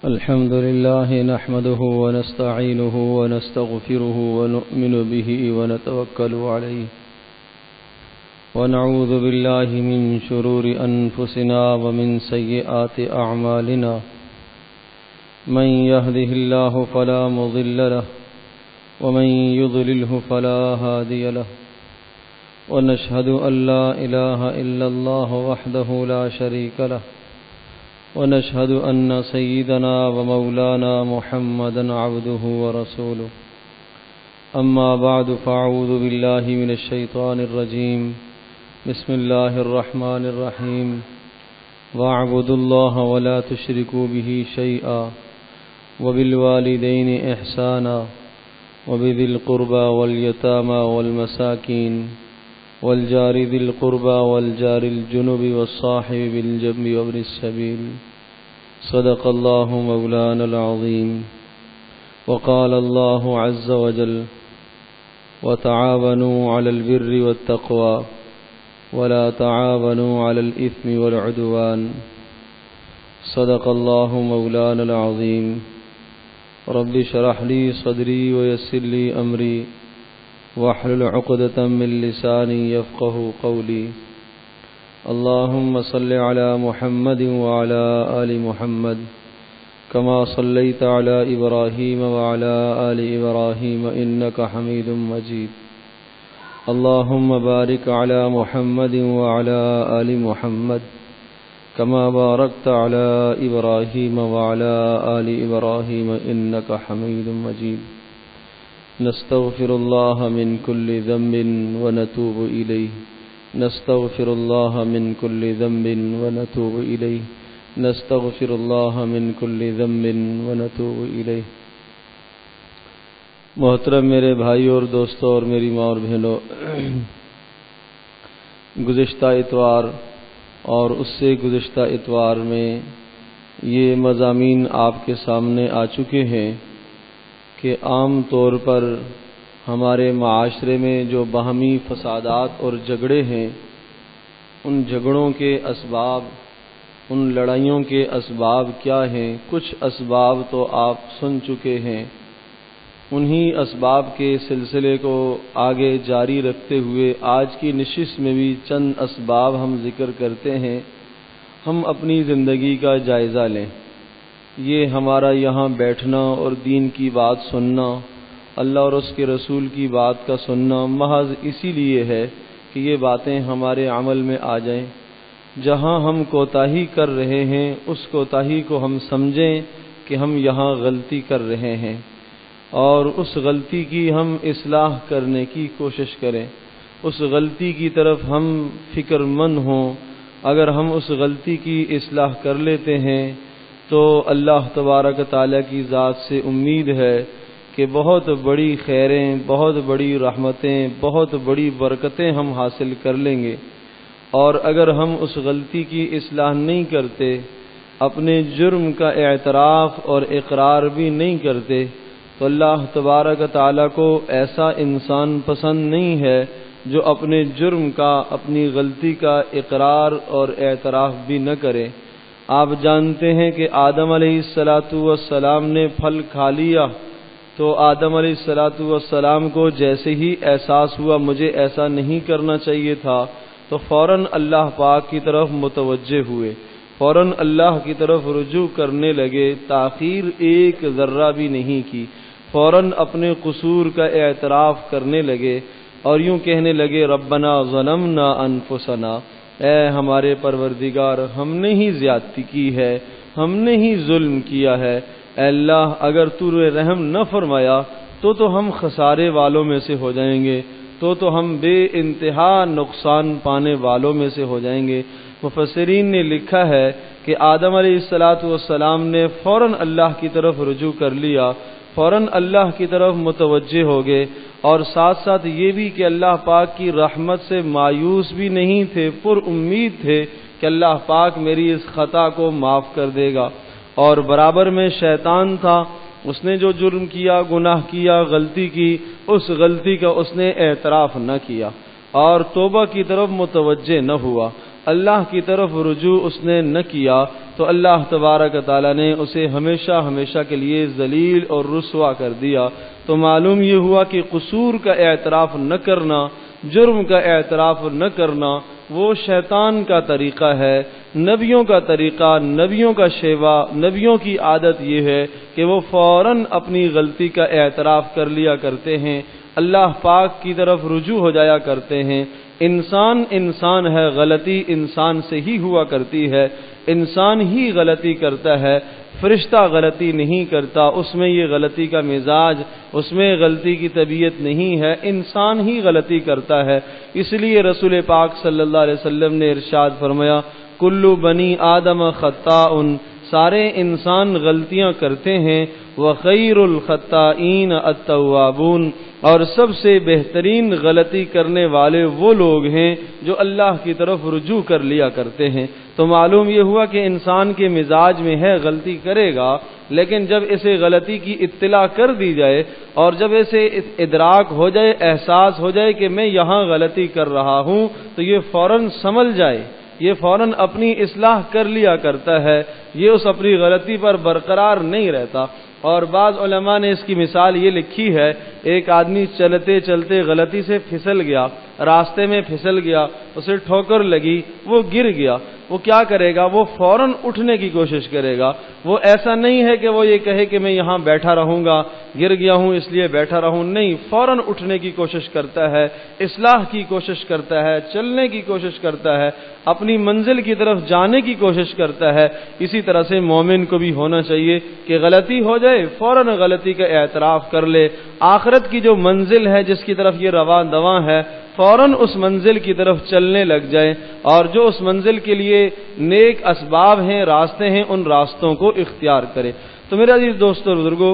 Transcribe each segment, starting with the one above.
الحمد لله نحمده ونستعينه ونستغفره ونؤمن به ونتوكل عليه ونعوذ بالله من شرور أنفسنا ومن سيئات أعمالنا من يهده الله فلا مضل له ومن يضلله فلا هادي له ونشهد أن لا إله إلا الله وحده لا شريك له ونشهد أن سيدنا ومولانا محمدا عبده ورسوله أما بعد فأعوذ بالله من الشيطان الرجيم بسم الله الرحمن الرحيم واعبدوا الله ولا تشركوا به شيئا وبالوالدين إحسانا وبذي القربى واليتامى والمساكين والجار ذي القربى والجار الجنب والصاحب بالجنب وابن السبيل صدق الله مولانا العظيم وقال الله عز وجل وتعاونوا على البر والتقوى ولا تعاونوا على الإثم والعدوان صدق الله مولانا العظيم رب اشرح لي صدري ويسر لي أمري واحلل عقدة من لساني يفقه قولي اللهم صل على محمد وعلى آل محمد كما صليت على إبراهيم وعلى آل إبراهيم إنك حميد مجيد اللهم بارك على محمد وعلى آل محمد كما باركت على إبراهيم وعلى آل إبراهيم إنك حميد مجيد نستغفر الله من كل ذنب ونتوب إليه نستغفر الله من كل ذنب ونتوب إليه نستغفر الله من كل ذنب ونتوب إليه محترم میرے بھائیوں اور دوستوں اور میری ماں اور بہنوں، گزشتہ اتوار اور اس سے گزشتہ اتوار میں یہ مضامین آپ کے سامنے آ چکے ہیں کہ عام طور پر ہمارے معاشرے میں جو باہمی فسادات اور جھگڑے ہیں، ان جھگڑوں کے اسباب، ان لڑائیوں کے اسباب کیا ہیں؟ کچھ اسباب تو آپ سن چکے ہیں، انہی اسباب کے سلسلے کو آگے جاری رکھتے ہوئے آج کی نشست میں بھی چند اسباب ہم ذکر کرتے ہیں۔ ہم اپنی زندگی کا جائزہ لیں۔ یہ ہمارا یہاں بیٹھنا اور دین کی بات سننا، اللہ اور اس کے رسول کی بات کا سننا محض اسی لیے ہے کہ یہ باتیں ہمارے عمل میں آ جائیں۔ جہاں ہم کوتاہی کر رہے ہیں اس کوتاہی کو ہم سمجھیں کہ ہم یہاں غلطی کر رہے ہیں اور اس غلطی کی ہم اصلاح کرنے کی کوشش کریں، اس غلطی کی طرف ہم فکر مند ہوں۔ اگر ہم اس غلطی کی اصلاح کر لیتے ہیں تو اللہ تبارک تعالیٰ کی ذات سے امید ہے کہ بہت بڑی خیریں، بہت بڑی رحمتیں، بہت بڑی برکتیں ہم حاصل کر لیں گے۔ اور اگر ہم اس غلطی کی اصلاح نہیں کرتے، اپنے جرم کا اعتراف اور اقرار بھی نہیں کرتے، تو اللہ تبارک تعالیٰ کو ایسا انسان پسند نہیں ہے جو اپنے جرم کا، اپنی غلطی کا اقرار اور اعتراف بھی نہ کرے۔ آپ جانتے ہیں کہ آدم علیہ السلام نے پھل کھا لیا تو آدم علیہ السلام کو جیسے ہی احساس ہوا مجھے ایسا نہیں کرنا چاہیے تھا، تو فوراً اللہ پاک کی طرف متوجہ ہوئے، فوراً اللہ کی طرف رجوع کرنے لگے، تاخیر ایک ذرہ بھی نہیں کی، فوراً اپنے قصور کا اعتراف کرنے لگے اور یوں کہنے لگے ربنا ظلمنا انفسنا، اے ہمارے پروردگار ہم نے ہی زیادتی کی ہے، ہم نے ہی ظلم کیا ہے، اے اللہ اگر تو نے رحم نہ فرمایا تو ہم خسارے والوں میں سے ہو جائیں گے، تو ہم بے انتہا نقصان پانے والوں میں سے ہو جائیں گے۔ مفسرین نے لکھا ہے کہ آدم علیہ السلام نے فوراً اللہ کی طرف رجوع کر لیا، فوراً اللہ کی طرف متوجہ ہو گئے، اور ساتھ ساتھ یہ بھی کہ اللہ پاک کی رحمت سے مایوس بھی نہیں تھے، پر امید تھے کہ اللہ پاک میری اس خطا کو معاف کر دے گا۔ اور برابر میں شیطان تھا، اس نے جو جرم کیا، گناہ کیا، غلطی کی، اس غلطی کا اس نے اعتراف نہ کیا اور توبہ کی طرف متوجہ نہ ہوا، اللہ کی طرف رجوع اس نے نہ کیا، تو اللہ تبارک تعالیٰ نے اسے ہمیشہ ہمیشہ کے لیے ذلیل اور رسوا کر دیا۔ تو معلوم یہ ہوا کہ قصور کا اعتراف نہ کرنا، جرم کا اعتراف نہ کرنا، وہ شیطان کا طریقہ ہے۔ نبیوں کا طریقہ، نبیوں کا شیوا، نبیوں کی عادت یہ ہے کہ وہ فوراً اپنی غلطی کا اعتراف کر لیا کرتے ہیں، اللہ پاک کی طرف رجوع ہو جایا کرتے ہیں۔ انسان ہے، غلطی انسان سے ہی ہوا کرتی ہے، انسان ہی غلطی کرتا ہے، فرشتہ غلطی نہیں کرتا، اس میں یہ غلطی کا مزاج، اس میں غلطی کی طبیعت نہیں ہے، انسان ہی غلطی کرتا ہے۔ اس لیے رسول پاک صلی اللہ علیہ وسلم نے ارشاد فرمایا، کل بنی آدم خطاء، سارے انسان غلطیاں کرتے ہیں، وخیر الخطائین التوابون، اور سب سے بہترین غلطی کرنے والے وہ لوگ ہیں جو اللہ کی طرف رجوع کر لیا کرتے ہیں۔ تو معلوم یہ ہوا کہ انسان کے مزاج میں ہے غلطی کرے گا، لیکن جب اسے غلطی کی اطلاع کر دی جائے اور جب اسے ادراک ہو جائے، احساس ہو جائے کہ میں یہاں غلطی کر رہا ہوں، تو یہ فوراً سنبھل جائے، یہ فوراً اپنی اصلاح کر لیا کرتا ہے، یہ اس اپنی غلطی پر برقرار نہیں رہتا۔ اور بعض علماء نے اس کی مثال یہ لکھی ہے، ایک آدمی چلتے چلتے غلطی سے پھسل گیا، راستے میں پھسل گیا، اسے ٹھوکر لگی، وہ گر گیا، وہ کیا کرے گا؟ وہ فوراً اٹھنے کی کوشش کرے گا۔ وہ ایسا نہیں ہے کہ وہ یہ کہے کہ میں یہاں بیٹھا رہوں گا، گر گیا ہوں اس لیے بیٹھا رہوں، نہیں، فوراً اٹھنے کی کوشش کرتا ہے، اصلاح کی کوشش کرتا ہے، چلنے کی کوشش کرتا ہے، اپنی منزل کی طرف جانے کی کوشش کرتا ہے۔ اسی طرح سے مومن کو بھی ہونا چاہیے کہ غلطی ہو جائے فوراً غلطی کا اعتراف کر لے، آخرت کی جو منزل ہے جس کی طرف یہ رواں دواں ہے، فوراً اس منزل کی طرف چلنے لگ جائے، اور جو اس منزل کے لیے نیک اسباب ہیں، راستے ہیں، ان راستوں کو اختیار کرے۔ تو میرے عزیز دوستو اور بزرگوں،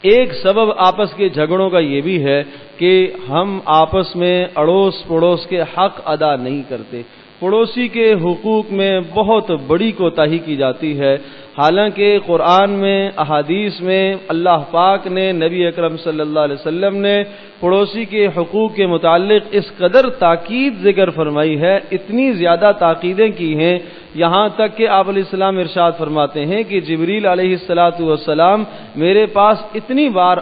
ایک سبب آپس کے جھگڑوں کا یہ بھی ہے کہ ہم آپس میں اڑوس پڑوس کے حق ادا نہیں کرتے، پڑوسی کے حقوق میں بہت بڑی کوتاہی کی جاتی ہے۔ حالانکہ قرآن میں، احادیث میں اللہ پاک نے، نبی اکرم صلی اللہ علیہ وسلم نے پڑوسی کے حقوق کے متعلق اس قدر تاکید ذکر فرمائی ہے، اتنی زیادہ تاکیدیں کی ہیں، یہاں تک کہ آپ علیہ السلام ارشاد فرماتے ہیں کہ جبریل علیہ السلام میرے پاس اتنی بار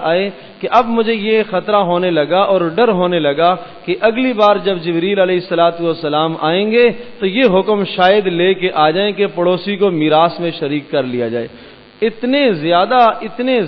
آئے کہ اب مجھے یہ خطرہ ہونے لگا اور ڈر ہونے لگا کہ اگلی بار جب جبریل علیہ السلام آئیں گے تو یہ حکم شاید لے کے آ جائیں کہ پڑوسی کو میراث میں شریک کر لیا جائے۔ اتنے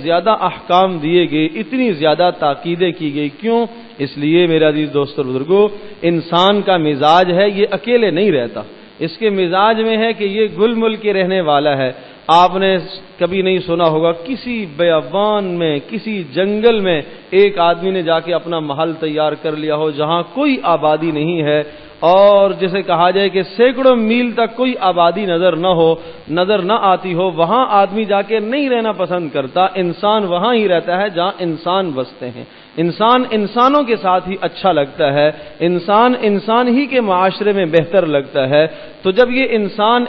زیادہ احکام دیے گئے، اتنی زیادہ تاکیدیں کی گئی، کیوں؟ اس لیے میرے عزیز دوستو بزرگوں، انسان کا مزاج ہے یہ اکیلے نہیں رہتا، اس کے مزاج میں ہے کہ یہ گل مل کے رہنے والا ہے۔ آپ نے کبھی نہیں سنا ہوگا کسی بیابان میں، کسی جنگل میں ایک آدمی نے جا کے اپنا محل تیار کر لیا ہو جہاں کوئی آبادی نہیں ہے، اور جسے کہا جائے کہ سینکڑوں میل تک کوئی آبادی نظر نہ آتی ہو، وہاں آدمی جا کے نہیں رہنا پسند کرتا، انسان وہاں ہی رہتا ہے جہاں انسان بستے ہیں، انسان انسانوں کے ساتھ ہی اچھا لگتا ہے، انسان ہی کے معاشرے میں بہتر لگتا ہے۔ تو جب یہ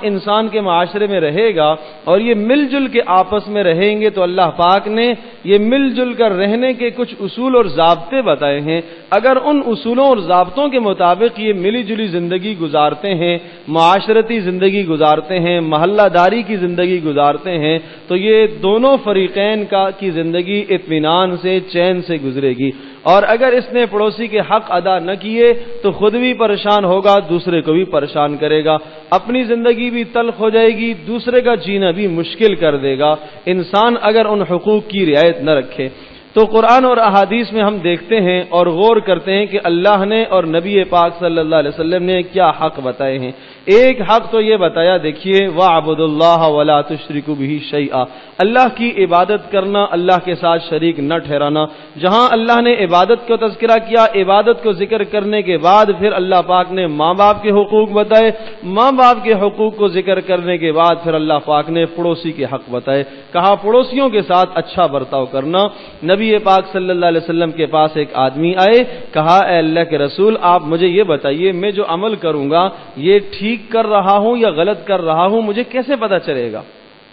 انسان کے معاشرے میں رہے گا اور یہ مل جل کے آپس میں رہیں گے، تو اللہ پاک نے یہ مل جل کر رہنے کے کچھ اصول اور ضابطے بتائے ہیں۔ اگر ان اصولوں اور ضابطوں کے مطابق یہ ملی جلی زندگی گزارتے ہیں، معاشرتی زندگی گزارتے ہیں، محلہ داری کی زندگی گزارتے ہیں، تو یہ دونوں فریقین کی زندگی اطمینان سے، چین سے گزرے گی۔ اور اگر اس نے پڑوسی کے حق ادا نہ کیے تو خود بھی پریشان ہوگا، دوسرے کو بھی پریشان کرے گا، اپنی زندگی بھی تلخ ہو جائے گی، دوسرے کا جینا بھی مشکل کر دے گا انسان اگر ان حقوق کی رعایت نہ رکھے۔ تو قرآن اور احادیث میں ہم دیکھتے ہیں اور غور کرتے ہیں کہ اللہ نے اور نبی پاک صلی اللہ علیہ وسلم نے کیا حق بتائے ہیں۔ ایک حق تو یہ بتایا، دیکھیے، وَاعْبُدُوا اللَّهَ وَلَا تُشْرِكُوا بِهِ شَيْئًا، اللہ کی عبادت کرنا، اللہ کے ساتھ شریک نہ ٹھہرانا۔ جہاں اللہ نے عبادت کو تذکرہ کیا، عبادت کو ذکر کرنے کے بعد پھر اللہ پاک نے ماں باپ کے حقوق بتائے، ماں باپ کے حقوق کو ذکر کرنے کے بعد پھر اللہ پاک نے پڑوسی کے حق بتائے، کہا پڑوسیوں کے ساتھ اچھا برتاؤ کرنا۔ نبی پاک صلی اللہ علیہ وسلم کے پاس ایک آدمی آئے، کہا اے اللہ کے رسول، آپ مجھے یہ بتائیے میں جو عمل کروں گا یہ ٹھیک کر رہا ہوں یا غلط کر رہا ہوں، مجھے کیسے پتہ چلے گا؟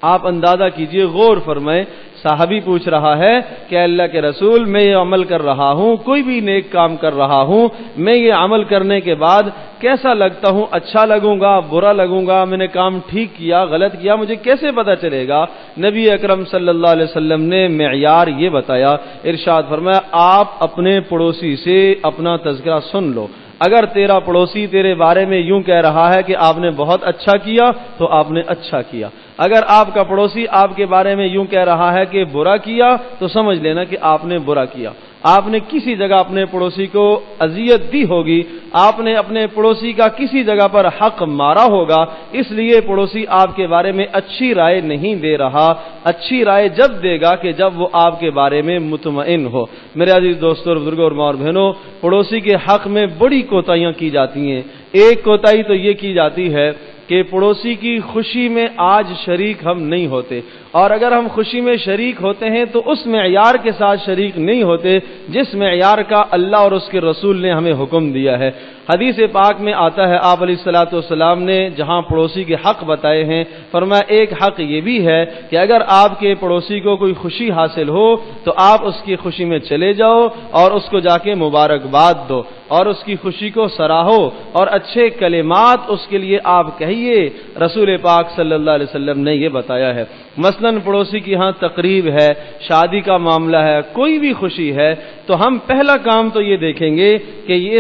آپ اندازہ کیجئے، غور فرمائیں، صحابی پوچھ رہا ہے کہ اللہ کے رسول میں یہ عمل کر رہا ہوں، کوئی بھی نیک کام کر رہا ہوں، میں یہ عمل کرنے کے بعد کیسا لگتا ہوں، اچھا لگوں گا، برا لگوں گا، میں نے کام ٹھیک کیا غلط کیا، مجھے کیسے پتہ چلے گا؟ نبی اکرم صلی اللہ علیہ وسلم نے معیار یہ بتایا، ارشاد فرمایا آپ اپنے پڑوسی سے اپنا تذکرہ سن لو، اگر تیرا پڑوسی تیرے بارے میں یوں کہہ رہا ہے کہ آپ نے بہت اچھا کیا تو آپ نے اچھا کیا، اگر آپ کا پڑوسی آپ کے بارے میں یوں کہہ رہا ہے کہ برا کیا تو سمجھ لینا کہ آپ نے برا کیا، آپ نے کسی جگہ اپنے پڑوسی کو اذیت دی ہوگی، آپ نے اپنے پڑوسی کا کسی جگہ پر حق مارا ہوگا، اس لیے پڑوسی آپ کے بارے میں اچھی رائے نہیں دے رہا، اچھی رائے جب دے گا کہ جب وہ آپ کے بارے میں مطمئن ہو۔ میرے عزیز دوستوں اور بزرگوں اور ماں اور بہنوں، پڑوسی کے حق میں بڑی کوتاہیاں کی جاتی ہیں۔ ایک کوتاہی تو یہ کی جاتی ہے کہ پڑوسی کی خوشی میں آج شریک ہم نہیں ہوتے، اور اگر ہم خوشی میں شریک ہوتے ہیں تو اس معیار کے ساتھ شریک نہیں ہوتے جس معیار کا اللہ اور اس کے رسول نے ہمیں حکم دیا ہے۔ حدیث پاک میں آتا ہے، آپ علیہ الصلوۃ والسلام نے جہاں پڑوسی کے حق بتائے ہیں، فرمایا ایک حق یہ بھی ہے کہ اگر آپ کے پڑوسی کو کوئی خوشی حاصل ہو تو آپ اس کی خوشی میں چلے جاؤ اور اس کو جا کے مبارکباد دو اور اس کی خوشی کو سراہو اور اچھے کلمات اس کے لیے آپ کہیے۔ رسول پاک صلی اللہ علیہ وسلم نے یہ بتایا ہے۔ مثلاً پڑوسی کی ہاں تقریب ہے، شادی کا معاملہ ہے، کوئی بھی خوشی ہے، تو ہم پہلا کام تو یہ دیکھیں گے کہ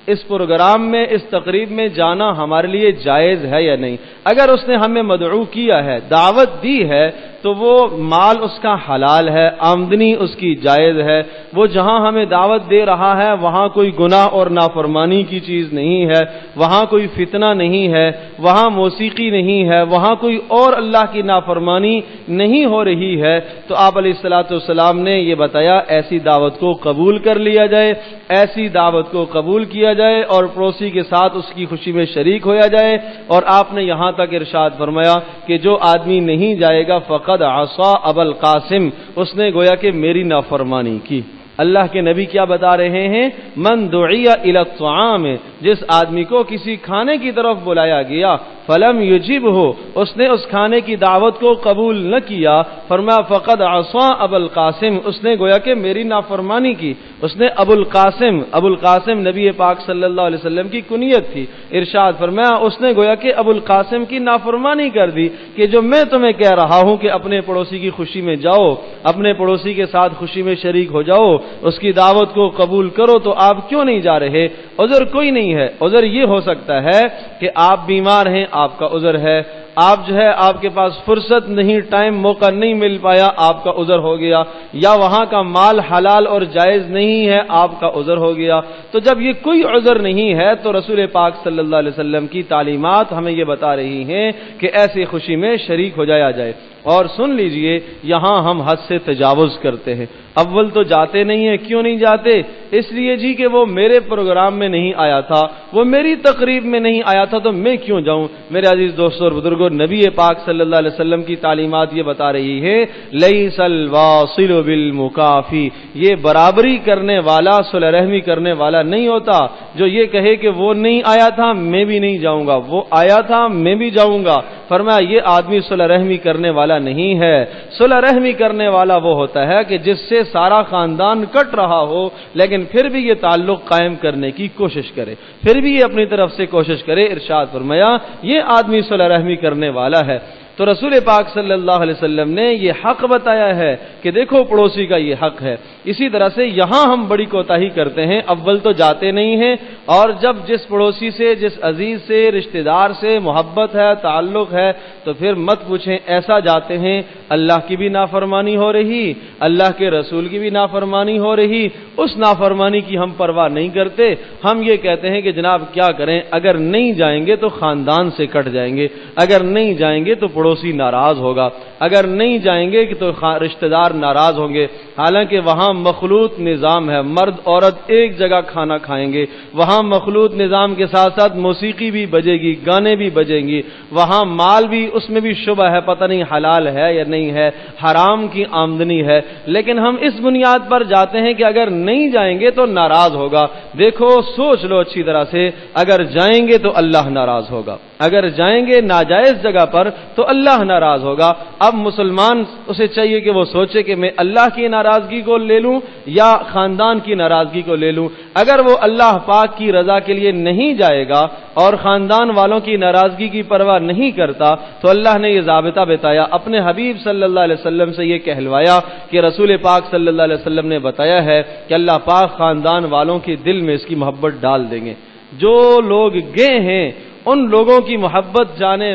اس پروگرام میں، اس تقریب میں جانا ہمارے لیے جائز ہے یا نہیں۔ اگر اس نے ہمیں مدعو کیا ہے، دعوت دی ہے، تو وہ مال اس کا حلال ہے، آمدنی اس کی جائز ہے، وہ جہاں ہمیں دعوت دے رہا ہے وہاں کوئی گناہ اور نافرمانی کی چیز نہیں ہے، وہاں کوئی فتنہ نہیں ہے، وہاں موسیقی نہیں ہے، وہاں کوئی اور اللہ کی نافرمانی نہیں ہو رہی ہے، تو آپ علیہ الصلوۃ والسلام نے یہ بتایا ایسی دعوت کو قبول کر لیا جائے، ایسی دعوت کو قبول کیا جائے اور پڑوسی کے ساتھ اس کی خوشی میں شریک ہویا جائے۔ اور آپ نے یہاں تک ارشاد فرمایا کہ جو آدمی نہیں جائے گا فقط عصا ابا القاسم، اس نے گویا کہ میری نافرمانی کی۔ اللہ کے نبی کیا بتا رہے ہیں؟ من دعی الی الطعام، جس آدمی کو کسی کھانے کی طرف بلایا گیا، فلم یجبہ، اس نے اس کھانے کی دعوت کو قبول نہ کیا، فرمایا فقد عصا ابا القاسم، اس نے گویا کہ میری نافرمانی کی۔ اس نے ابو القاسم نبی پاک صلی اللہ علیہ وسلم کی کنیت تھی، ارشاد فرمایا اس نے گویا کہ ابو القاسم کی نافرمانی کر دی کہ جو میں تمہیں کہہ رہا ہوں کہ اپنے پڑوسی کی خوشی میں جاؤ، اپنے پڑوسی کے ساتھ خوشی میں شریک ہو جاؤ، اس کی دعوت کو قبول کرو، تو آپ کیوں نہیں جا رہے؟ عذر کوئی نہیں ہے۔ عذر یہ ہو سکتا ہے کہ آپ بیمار ہیں، آپ کا عذر ہے، آپ جو ہے آپ کے پاس فرصت نہیں، ٹائم موقع نہیں مل پایا، آپ کا عذر ہو گیا، یا وہاں کا مال حلال اور جائز نہیں ہے، آپ کا عذر ہو گیا۔ تو جب یہ کوئی عذر نہیں ہے تو رسول پاک صلی اللہ علیہ وسلم کی تعلیمات ہمیں یہ بتا رہی ہیں کہ ایسی خوشی میں شریک ہو جایا جائے۔ اور سن لیجئے، یہاں ہم حد سے تجاوز کرتے ہیں۔ اول تو جاتے نہیں ہیں، کیوں نہیں جاتے؟ اس لیے جی کہ وہ میرے پروگرام میں نہیں آیا تھا، وہ میری تقریب میں نہیں آیا تھا، تو میں کیوں جاؤں؟ میرے عزیز دوستوں اور بزرگوں، نبی پاک صلی اللہ علیہ وسلم کی تعلیمات یہ بتا رہی ہے، لیس الواصل بالمکافی، یہ برابری کرنے والا، صلح رحمی کرنے والا نہیں ہوتا جو یہ کہے کہ وہ نہیں آیا تھا میں بھی نہیں جاؤں گا، وہ آیا تھا میں بھی جاؤں گا۔ فرمایا یہ آدمی صلح رحمی کرنے والا نہیں ہے۔ صلح رحمی کرنے والا وہ ہوتا ہے کہ جس سے سارا خاندان کٹ رہا ہو لیکن پھر بھی یہ تعلق قائم کرنے کی کوشش کرے، پھر بھی یہ اپنی طرف سے کوشش کرے۔ ارشاد فرمایا یہ آدمی صلح رحمی کرنے والا ہے۔ تو رسول پاک صلی اللہ علیہ وسلم نے یہ حق بتایا ہے کہ دیکھو پڑوسی کا یہ حق ہے۔ اسی طرح سے یہاں ہم بڑی کوتاہی کرتے ہیں، اول تو جاتے نہیں ہیں، اور جب جس پڑوسی سے، جس عزیز سے، رشتہ دار سے محبت ہے، تعلق ہے، تو پھر مت پوچھیں، ایسا جاتے ہیں اللہ کی بھی نافرمانی ہو رہی، اللہ کے رسول کی بھی نافرمانی ہو رہی، اس نافرمانی کی ہم پرواہ نہیں کرتے۔ ہم یہ کہتے ہیں کہ جناب کیا کریں، اگر نہیں جائیں گے تو خاندان سے کٹ جائیں گے، اگر نہیں جائیں گے تو پڑوسی ناراض ہوگا، اگر نہیں جائیں گے تو رشتہ دار ناراض ہوں گے۔ حالانکہ وہاں مخلوط نظام ہے، مرد عورت ایک جگہ کھانا کھائیں گے، وہاں مخلوط نظام کے ساتھ ساتھ موسیقی بھی بجے گی، گانے بھی بجیں گی، وہاں مال بھی، اس میں بھی شبہ ہے، پتہ نہیں حلال ہے یا نہیں ہے، حرام کی آمدنی ہے، لیکن ہم اس بنیاد پر جاتے ہیں کہ اگر نہیں جائیں گے تو ناراض ہوگا۔ دیکھو سوچ لو اچھی طرح سے، اگر جائیں گے تو اللہ ناراض ہوگا، اگر جائیں گے ناجائز جگہ پر تو اللہ ناراض ہوگا۔ اب مسلمان اسے چاہیے کہ وہ سوچے کہ میں اللہ کی ناراضگی کو لے لوں یا خاندان کی ناراضگی کو لے لوں۔ اگر وہ اللہ پاک کی رضا کے لیے نہیں جائے گا اور خاندان والوں کی ناراضگی کی پرواہ نہیں کرتا تو اللہ نے یہ ضابطہ بتایا، اپنے حبیب صلی اللہ علیہ وسلم سے یہ کہلوایا کہ رسول پاک صلی اللہ علیہ وسلم نے بتایا ہے کہ اللہ پاک خاندان والوں کے دل میں اس کی محبت ڈال دیں گے۔ جو لوگ گئے ہیں ان لوگوں کی محبت جانے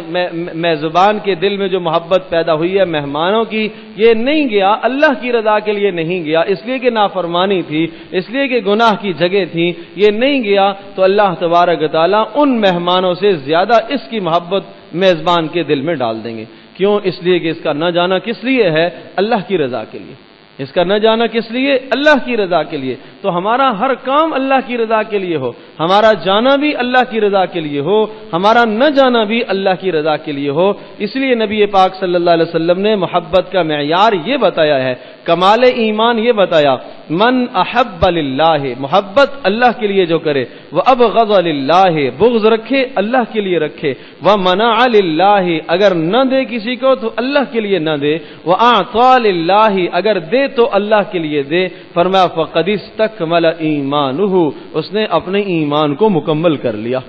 میزبان کے دل میں جو محبت پیدا ہوئی ہے مہمانوں کی، یہ نہیں گیا اللہ کی رضا کے لیے نہیں گیا، اس لیے کہ نافرمانی تھی، اس لیے کہ گناہ کی جگہ تھی، یہ نہیں گیا تو اللہ تبارک و تعالیٰ ان مہمانوں سے زیادہ اس کی محبت میزبان کے دل میں ڈال دیں گے۔ کیوں؟ اس لیے کہ اس کا نہ جانا کس لیے ہے؟ اللہ کی رضا کے لیے۔ اس کا نہ جانا کس لیے؟ اللہ کی رضا کے لیے۔ تو ہمارا ہر کام اللہ کی رضا کے لیے ہو، ہمارا جانا بھی اللہ کی رضا کے لیے ہو، ہمارا نہ جانا بھی اللہ کی رضا کے لیے ہو۔ اس لیے نبی پاک صلی اللہ علیہ وسلم نے محبت کا معیار یہ بتایا ہے، کمال ایمان یہ بتایا، من احب للہ، محبت اللہ کے لیے جو کرے، وہ ابغض للہ، بغض رکھے اللہ کے لیے رکھے، ومنع للہ، اگر نہ دے کسی کو تو اللہ کے لیے نہ دے، واعطى للہ، اگر دے تو اللہ کے لیے دے، فرمایا فقد استکمل ایمانہ، اس نے اپنے ایمان کو مکمل کر لیا۔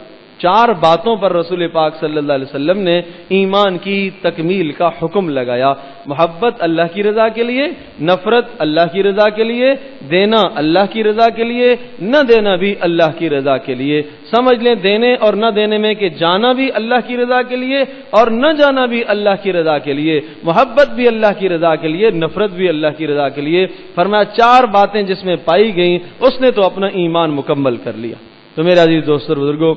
چار باتوں پر رسول پاک صلی اللہ علیہ وسلم نے ایمان کی تکمیل کا حکم لگایا، محبت اللہ کی رضا کے لیے، نفرت اللہ کی رضا کے لیے، دینا اللہ کی رضا کے لیے، نہ دینا بھی اللہ کی رضا کے لیے۔ سمجھ لیں دینے اور نہ دینے میں کہ جانا بھی اللہ کی رضا کے لیے اور نہ جانا بھی اللہ کی رضا کے لیے، محبت بھی اللہ کی رضا کے لیے، نفرت بھی اللہ کی رضا کے لیے۔ فرمایا چار باتیں جس میں پائی گئیں اس نے تو اپنا ایمان مکمل کر لیا۔ تو میرے عزیز دوستو بزرگوں،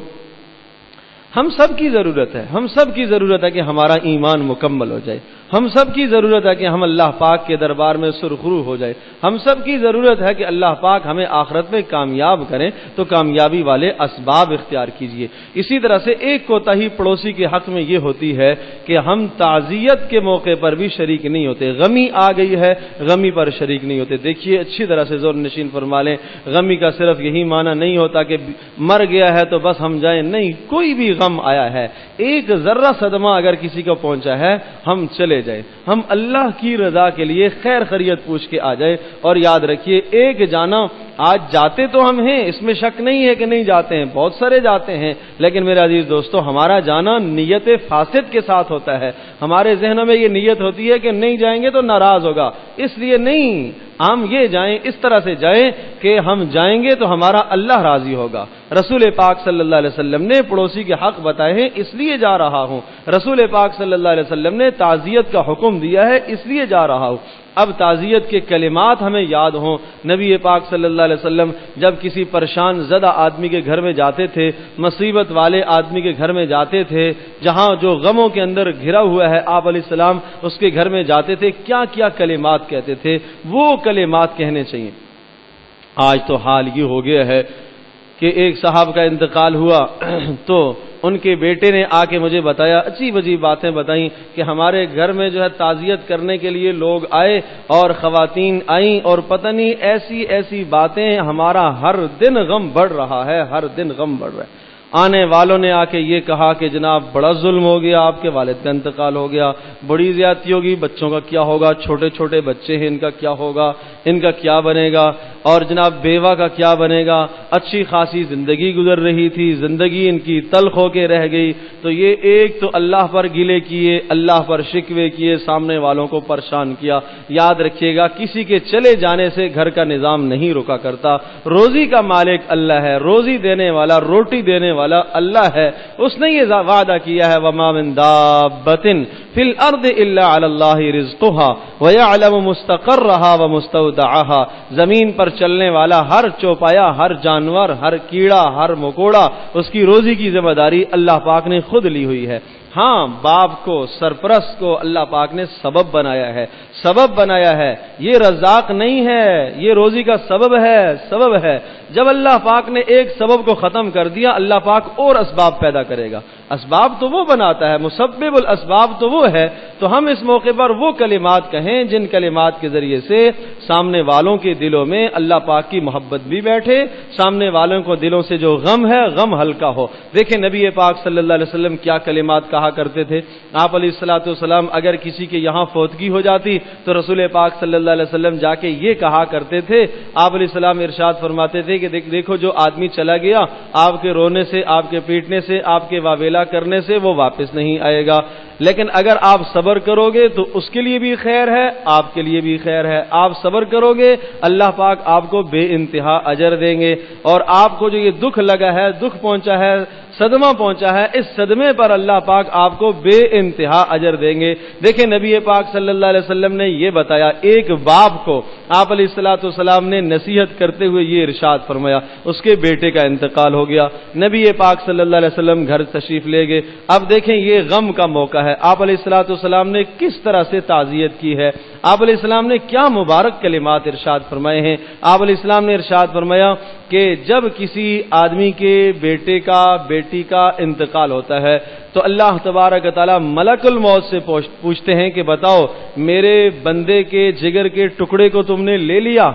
ہم سب کی ضرورت ہے، ہم سب کی ضرورت ہے کہ ہمارا ایمان مکمل ہو جائے، ہم سب کی ضرورت ہے کہ ہم اللہ پاک کے دربار میں سرخرو ہو جائے، ہم سب کی ضرورت ہے کہ اللہ پاک ہمیں آخرت میں کامیاب کریں، تو کامیابی والے اسباب اختیار کیجئے۔ اسی طرح سے ایک کوتاہی پڑوسی کے حق میں یہ ہوتی ہے کہ ہم تعزیت کے موقع پر بھی شریک نہیں ہوتے، غمی آ گئی ہے غمی پر شریک نہیں ہوتے۔ دیکھیے اچھی طرح سے زور نشین فرما لیں، غمی کا صرف یہی معنی نہیں ہوتا کہ مر گیا ہے تو بس ہم جائیں، نہیں، کوئی بھی غم آیا ہے، ایک ذرہ صدمہ اگر کسی کو پہنچا ہے ہم چلے جائیں، ہم اللہ کی رضا کے لیے خیر خیریت پوچھ کے آ جائے۔ اور یاد رکھیے ایک جانا، آج جاتے تو ہم ہیں، اس میں شک نہیں ہے کہ نہیں جاتے ہیں، بہت سارے جاتے ہیں، لیکن میرے عزیز دوستو ہمارا جانا نیت فاسد کے ساتھ ہوتا ہے، ہمارے ذہنوں میں یہ نیت ہوتی ہے کہ نہیں جائیں گے تو ناراض ہوگا، اس لیے نہیں، ہم یہ جائیں، اس طرح سے جائیں کہ ہم جائیں گے تو ہمارا اللہ راضی ہوگا۔ رسول پاک صلی اللہ علیہ وسلم نے پڑوسی کے حق بتائے ہیں، اس لیے جا رہا ہوں۔ رسول پاک صلی اللہ علیہ وسلم نے تعزیت کا حکم دیا ہے، اس لیے جا رہا ہوں۔ اب تعزیت کے کلمات ہمیں یاد ہوں، نبی پاک صلی اللہ علیہ وسلم جب کسی پریشان زدہ آدمی کے گھر میں جاتے تھے، مصیبت والے آدمی کے گھر میں جاتے تھے، جہاں جو غموں کے اندر گھرا ہوا ہے، آپ علیہ السلام اس کے گھر میں جاتے تھے، کیا کیا کلمات کہتے تھے، وہ کلمات کہنے چاہیے۔ آج تو حال یہ ہو گیا ہے کہ ایک صاحب کا انتقال ہوا تو ان کے بیٹے نے آ کے مجھے بتایا، عجیب عجیب باتیں بتائیں کہ ہمارے گھر میں جو ہے تعزیت کرنے کے لیے لوگ آئے اور خواتین آئیں، اور پتہ نہیں ایسی ایسی باتیں، ہمارا ہر دن غم بڑھ رہا ہے، ہر دن غم بڑھ رہا ہے۔ آنے والوں نے آ کے یہ کہا کہ جناب بڑا ظلم ہو گیا، آپ کے والد کا انتقال ہو گیا، بڑی زیادتی ہوگی، بچوں کا کیا ہوگا، چھوٹے چھوٹے بچے ہیں، ان کا کیا ہوگا، ان کا کیا بنے گا، اور جناب بیوہ کا کیا بنے گا، اچھی خاصی زندگی گزر رہی تھی، زندگی ان کی تلخ ہو کے رہ گئی۔ تو یہ ایک تو اللہ پر گلے کیے، اللہ پر شکوے کیے، سامنے والوں کو پریشان کیا۔ یاد رکھیے گا کسی کے چلے جانے سے گھر کا نظام نہیں رکا کرتا، روزی کا مالک اللہ ہے، روزی دینے والا، روٹی دینے والا اللہ ہے، اس نے یہ وعدہ کیا ہے وَمَا مِن دَابَّةٍ فِي الْأَرْضِ إِلَّا عَلَى اللَّهِ رِزْقُهَا وَيَعْلَمُ مُسْتَقَرَّهَا وَمُسْتَوْدَعَهَا، زمین پر چلنے والا ہر چوپایا، ہر جانور، ہر کیڑا، ہر مکوڑا، اس کی روزی کی ذمہ داری اللہ پاک نے خود لی ہوئی ہے۔ ہاں، باپ کو، سرپرست کو اللہ پاک نے سبب بنایا ہے، سبب بنایا ہے، یہ رزاق نہیں ہے، یہ روزی کا سبب ہے، سبب ہے۔ جب اللہ پاک نے ایک سبب کو ختم کر دیا، اللہ پاک اور اسباب پیدا کرے گا۔ اسباب تو وہ بناتا ہے، مسبب الاسباب تو وہ ہے. تو ہم اس موقع پر وہ کلمات کہیں جن کلمات کے ذریعے سے سامنے والوں کے دلوں میں اللہ پاک کی محبت بھی بیٹھے، سامنے والوں کو دلوں سے جو غم ہے غم ہلکا ہو. دیکھیں نبی پاک صلی اللہ علیہ وسلم کیا کلمات کہا کرتے تھے. آپ علیہ الصلوۃ والسلام اگر کسی کے یہاں فوتگی ہو جاتی تو رسول پاک صلی اللہ علیہ وسلم جا کے یہ کہا کرتے تھے. آپ علیہ السلام ارشاد فرماتے تھے کہ دیکھو جو آدمی چلا گیا آپ کے رونے سے، آپ کے پیٹنے سے، آپ کے واویلا کرنے سے وہ واپس نہیں آئے گا، لیکن اگر آپ صبر کرو گے تو اس کے لیے بھی خیر ہے، آپ کے لیے بھی خیر ہے. آپ صبر کرو گے اللہ پاک آپ کو بے انتہا اجر دیں گے، اور آپ کو جو یہ دکھ لگا ہے، دکھ پہنچا ہے، صدمہ پہنچا ہے، اس صدمے پر اللہ پاک آپ کو بے انتہا اجر دیں گے. دیکھیں نبی پاک صلی اللہ علیہ وسلم نے یہ بتایا. ایک باپ کو آپ علیہ الصلوۃ والسلام نے نصیحت کرتے ہوئے یہ ارشاد فرمایا. اس کے بیٹے کا انتقال ہو گیا، نبی پاک صلی اللہ علیہ وسلم گھر تشریف لے گئے. اب دیکھیں یہ غم کا موقع ہے. آپ علیہ الصلوۃ والسلام نے کس طرح سے تعزیت کی ہے، آپ علیہ السلام نے کیا مبارک کلمات ارشاد فرمائے ہیں. آپ علیہ السلام نے ارشاد فرمایا کہ جب کسی آدمی کے بیٹے کا، بیٹی کا انتقال ہوتا ہے تو اللہ تبارک و تعالی ملک الموت سے پوچھتے ہیں کہ بتاؤ میرے بندے کے جگر کے ٹکڑے کو تم نے لے لیا،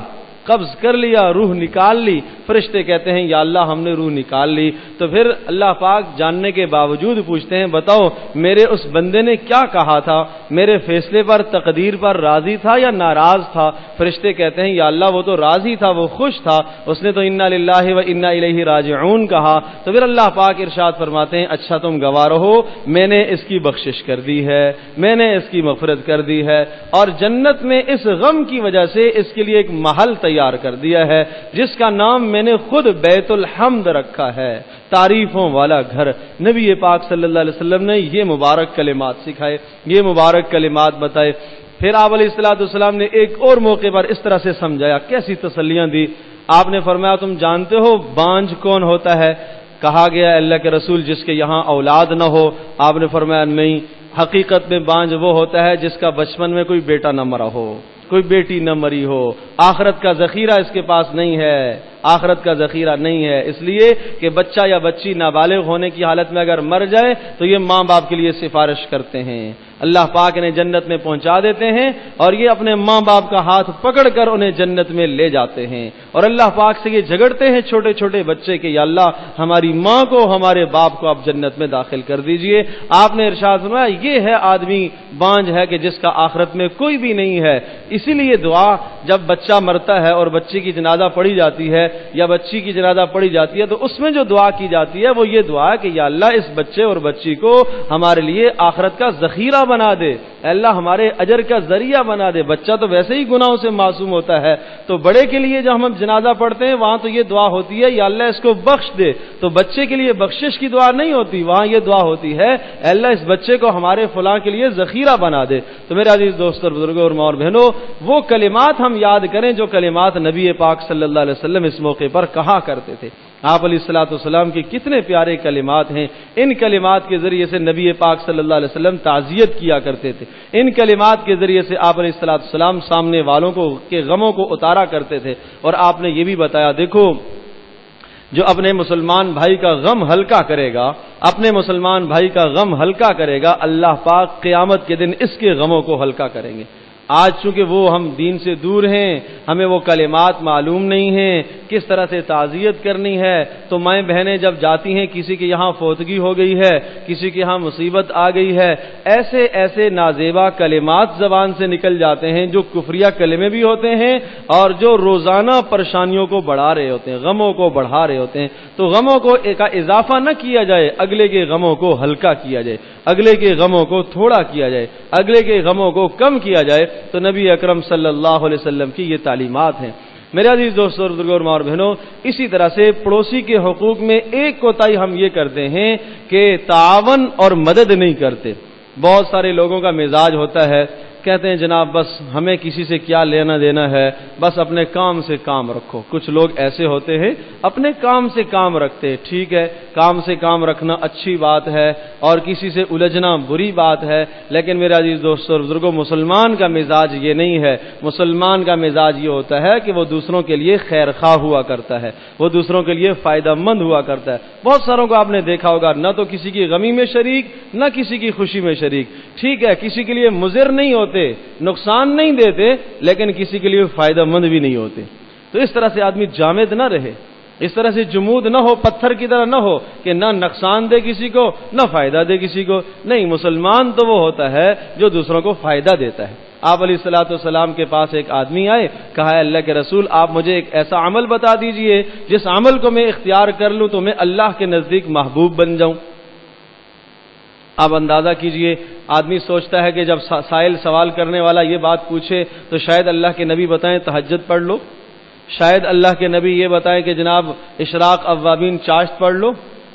قبض کر لیا، روح نکال لی؟ فرشتے کہتے ہیں یا اللہ ہم نے روح نکال لی. تو پھر اللہ پاک جاننے کے باوجود پوچھتے ہیں بتاؤ میرے اس بندے نے کیا کہا تھا، میرے فیصلے پر، تقدیر پر راضی تھا یا ناراض تھا؟ فرشتے کہتے ہیں یا اللہ وہ تو راضی تھا، وہ خوش تھا، اس نے تو انا للہ و انا الیہ راجعون کہا. تو پھر اللہ پاک ارشاد فرماتے ہیں اچھا تم گواہ رہو، میں نے اس کی بخشش کر دی ہے، میں نے اس کی مغفرت کر دی ہے، اور جنت میں اس غم کی وجہ سے اس کے لیے ایک محل تیار کر دیا ہے جس کا نام میں نے خود بیت الحمد رکھا ہے، تعریفوں والا گھر. نبی پاک صلی اللہ علیہ وسلم نے یہ مبارک کلمات سکھائے، یہ مبارک کلمات بتائے. پھر آپ علیہ الصلوۃ والسلام نے ایک اور موقع پر اس طرح سے سمجھایا، کیسی تسلیاں دی. آپ نے فرمایا تم جانتے ہو بانجھ کون ہوتا ہے؟ کہا گیا اللہ کے رسول جس کے یہاں اولاد نہ ہو. آپ نے فرمایا نہیں، حقیقت میں بانجھ وہ ہوتا ہے جس کا بچپن میں کوئی بیٹا نہ مرا ہو، کوئی بیٹی نہ مری ہو، آخرت کا ذخیرہ اس کے پاس نہیں ہے، آخرت کا ذخیرہ نہیں ہے. اس لیے کہ بچہ یا بچی نابالغ ہونے کی حالت میں اگر مر جائے تو یہ ماں باپ کے لیے سفارش کرتے ہیں، اللہ پاک انہیں جنت میں پہنچا دیتے ہیں، اور یہ اپنے ماں باپ کا ہاتھ پکڑ کر انہیں جنت میں لے جاتے ہیں. اور اللہ پاک سے یہ جھگڑتے ہیں چھوٹے چھوٹے بچے کہ یا اللہ ہماری ماں کو، ہمارے باپ کو آپ جنت میں داخل کر دیجئے. آپ نے ارشاد فرمایا یہ ہے آدمی بانجھ ہے کہ جس کا آخرت میں کوئی بھی نہیں ہے. اسی لیے دعا جب بچہ مرتا ہے اور بچے کی جنازہ پڑھی جاتی ہے یا بچی کی جنازہ پڑھی جاتی ہے تو اس میں جو دعا کی جاتی ہے وہ یہ دعا ہے کہ یا اللہ اس بچے اور بچی کو ہمارے لیے آخرت کا ذخیرہ بنا دے، اللہ ہمارے اجر کا ذریعہ بنا دے. بچہ تو ویسے ہی گناہوں سے معصوم ہوتا ہے، تو بڑے کے لیے جب ہم جنازہ پڑھتے ہیں وہاں تو یہ دعا ہوتی ہے یا اللہ اس کو بخش دے. تو بچے کے لیے بخشش کی دعا نہیں ہوتی، وہاں یہ دعا ہوتی ہے اللہ اس بچے کو ہمارے فلاں کے لیے ذخیرہ بنا دے. تو میرے عزیز دوستو اور بزرگوں اور ماں اور بہنوں، وہ کلمات ہم یاد کریں جو کلمات نبی پاک صلی اللہ علیہ وسلم اس موقع پر کہا کرتے تھے. آپ علیہ الصلوۃ والسلام کے کتنے پیارے کلمات ہیں. ان کلمات کے ذریعے سے نبی پاک صلی اللہ علیہ وسلم تعزیت کیا کرتے تھے. ان کلمات کے ذریعے سے آپ علیہ الصلوۃ والسلام سامنے والوں کو کے غموں کو اتارا کرتے تھے. اور آپ نے یہ بھی بتایا دیکھو جو اپنے مسلمان بھائی کا غم ہلکا کرے گا، اپنے مسلمان بھائی کا غم ہلکا کرے گا، اللہ پاک قیامت کے دن اس کے غموں کو ہلکا کریں گے. آج چونکہ وہ ہم دین سے دور ہیں، ہمیں وہ کلمات معلوم نہیں ہیں کس طرح سے تعزیت کرنی ہے، تو مائیں بہنیں جب جاتی ہیں کسی کے یہاں فوتگی ہو گئی ہے، کسی کے یہاں مصیبت آ گئی ہے، ایسے ایسے نازیبا کلمات زبان سے نکل جاتے ہیں جو کفریہ کلمے بھی ہوتے ہیں اور جو روزانہ پریشانیوں کو بڑھا رہے ہوتے ہیں، غموں کو بڑھا رہے ہوتے ہیں. تو غموں کو کا اضافہ نہ کیا جائے، اگلے کے غموں کو ہلکا کیا جائے، اگلے کے غموں کو تھوڑا کیا جائے، اگلے کے غموں کو کم کیا جائے. تو نبی اکرم صلی اللہ علیہ وسلم کی یہ تعلیمات ہیں. میرے عزیز دوستو اور بزرگوں اور ماں اور بہنوں، اسی طرح سے پڑوسی کے حقوق میں ایک کوتاہی ہم یہ کرتے ہیں کہ تعاون اور مدد نہیں کرتے. بہت سارے لوگوں کا مزاج ہوتا ہے، کہتے ہیں جناب بس ہمیں کسی سے کیا لینا دینا ہے، بس اپنے کام سے کام رکھو۔ کچھ لوگ ایسے ہوتے ہیں اپنے کام سے کام رکھتے، ٹھیک ہے کام سے کام رکھنا اچھی بات ہے اور کسی سے الجھنا بری بات ہے، لیکن میرے عزیز دوستو اور بزرگوں، مسلمان کا مزاج یہ نہیں ہے۔ مسلمان کا مزاج یہ ہوتا ہے کہ وہ دوسروں کے لیے خیر خواہ ہوا کرتا ہے، وہ دوسروں کے لیے فائدہ مند ہوا کرتا ہے۔ بہت ساروں کو آپ نے دیکھا ہوگا، نہ تو کسی کی غمی میں شریک نہ کسی کی خوشی میں شریک، ٹھیک ہے کسی کے لیے مضر نہیں ہوتے، نقصان نہیں دیتے، لیکن کسی کے لیے فائدہ مند بھی نہیں ہوتے۔ تو اس طرح سے آدمی جامد نہ رہے، اس طرح سے جمود نہ ہو، پتھر کی طرح نہ ہو کہ نہ نقصان دے کسی کو نہ فائدہ دے کسی کو۔ نہیں، مسلمان تو وہ ہوتا ہے جو دوسروں کو فائدہ دیتا ہے۔ آپ علیہ الصلوۃ والسلام کے پاس ایک آدمی آئے، کہا ہے اللہ کے رسول آپ مجھے ایک ایسا عمل بتا دیجئے جس عمل کو میں اختیار کر لوں تو میں اللہ کے نزدیک محبوب بن جاؤں۔ آپ اندازہ کیجئے، آدمی سوچتا ہے کہ جب سائل سوال کرنے والا یہ بات پوچھے تو شاید اللہ کے نبی بتائیں تہجد پڑھ لو، شاید اللہ کے نبی یہ بتائیں کہ جناب اشراق اوابین چاشت پڑھ لو،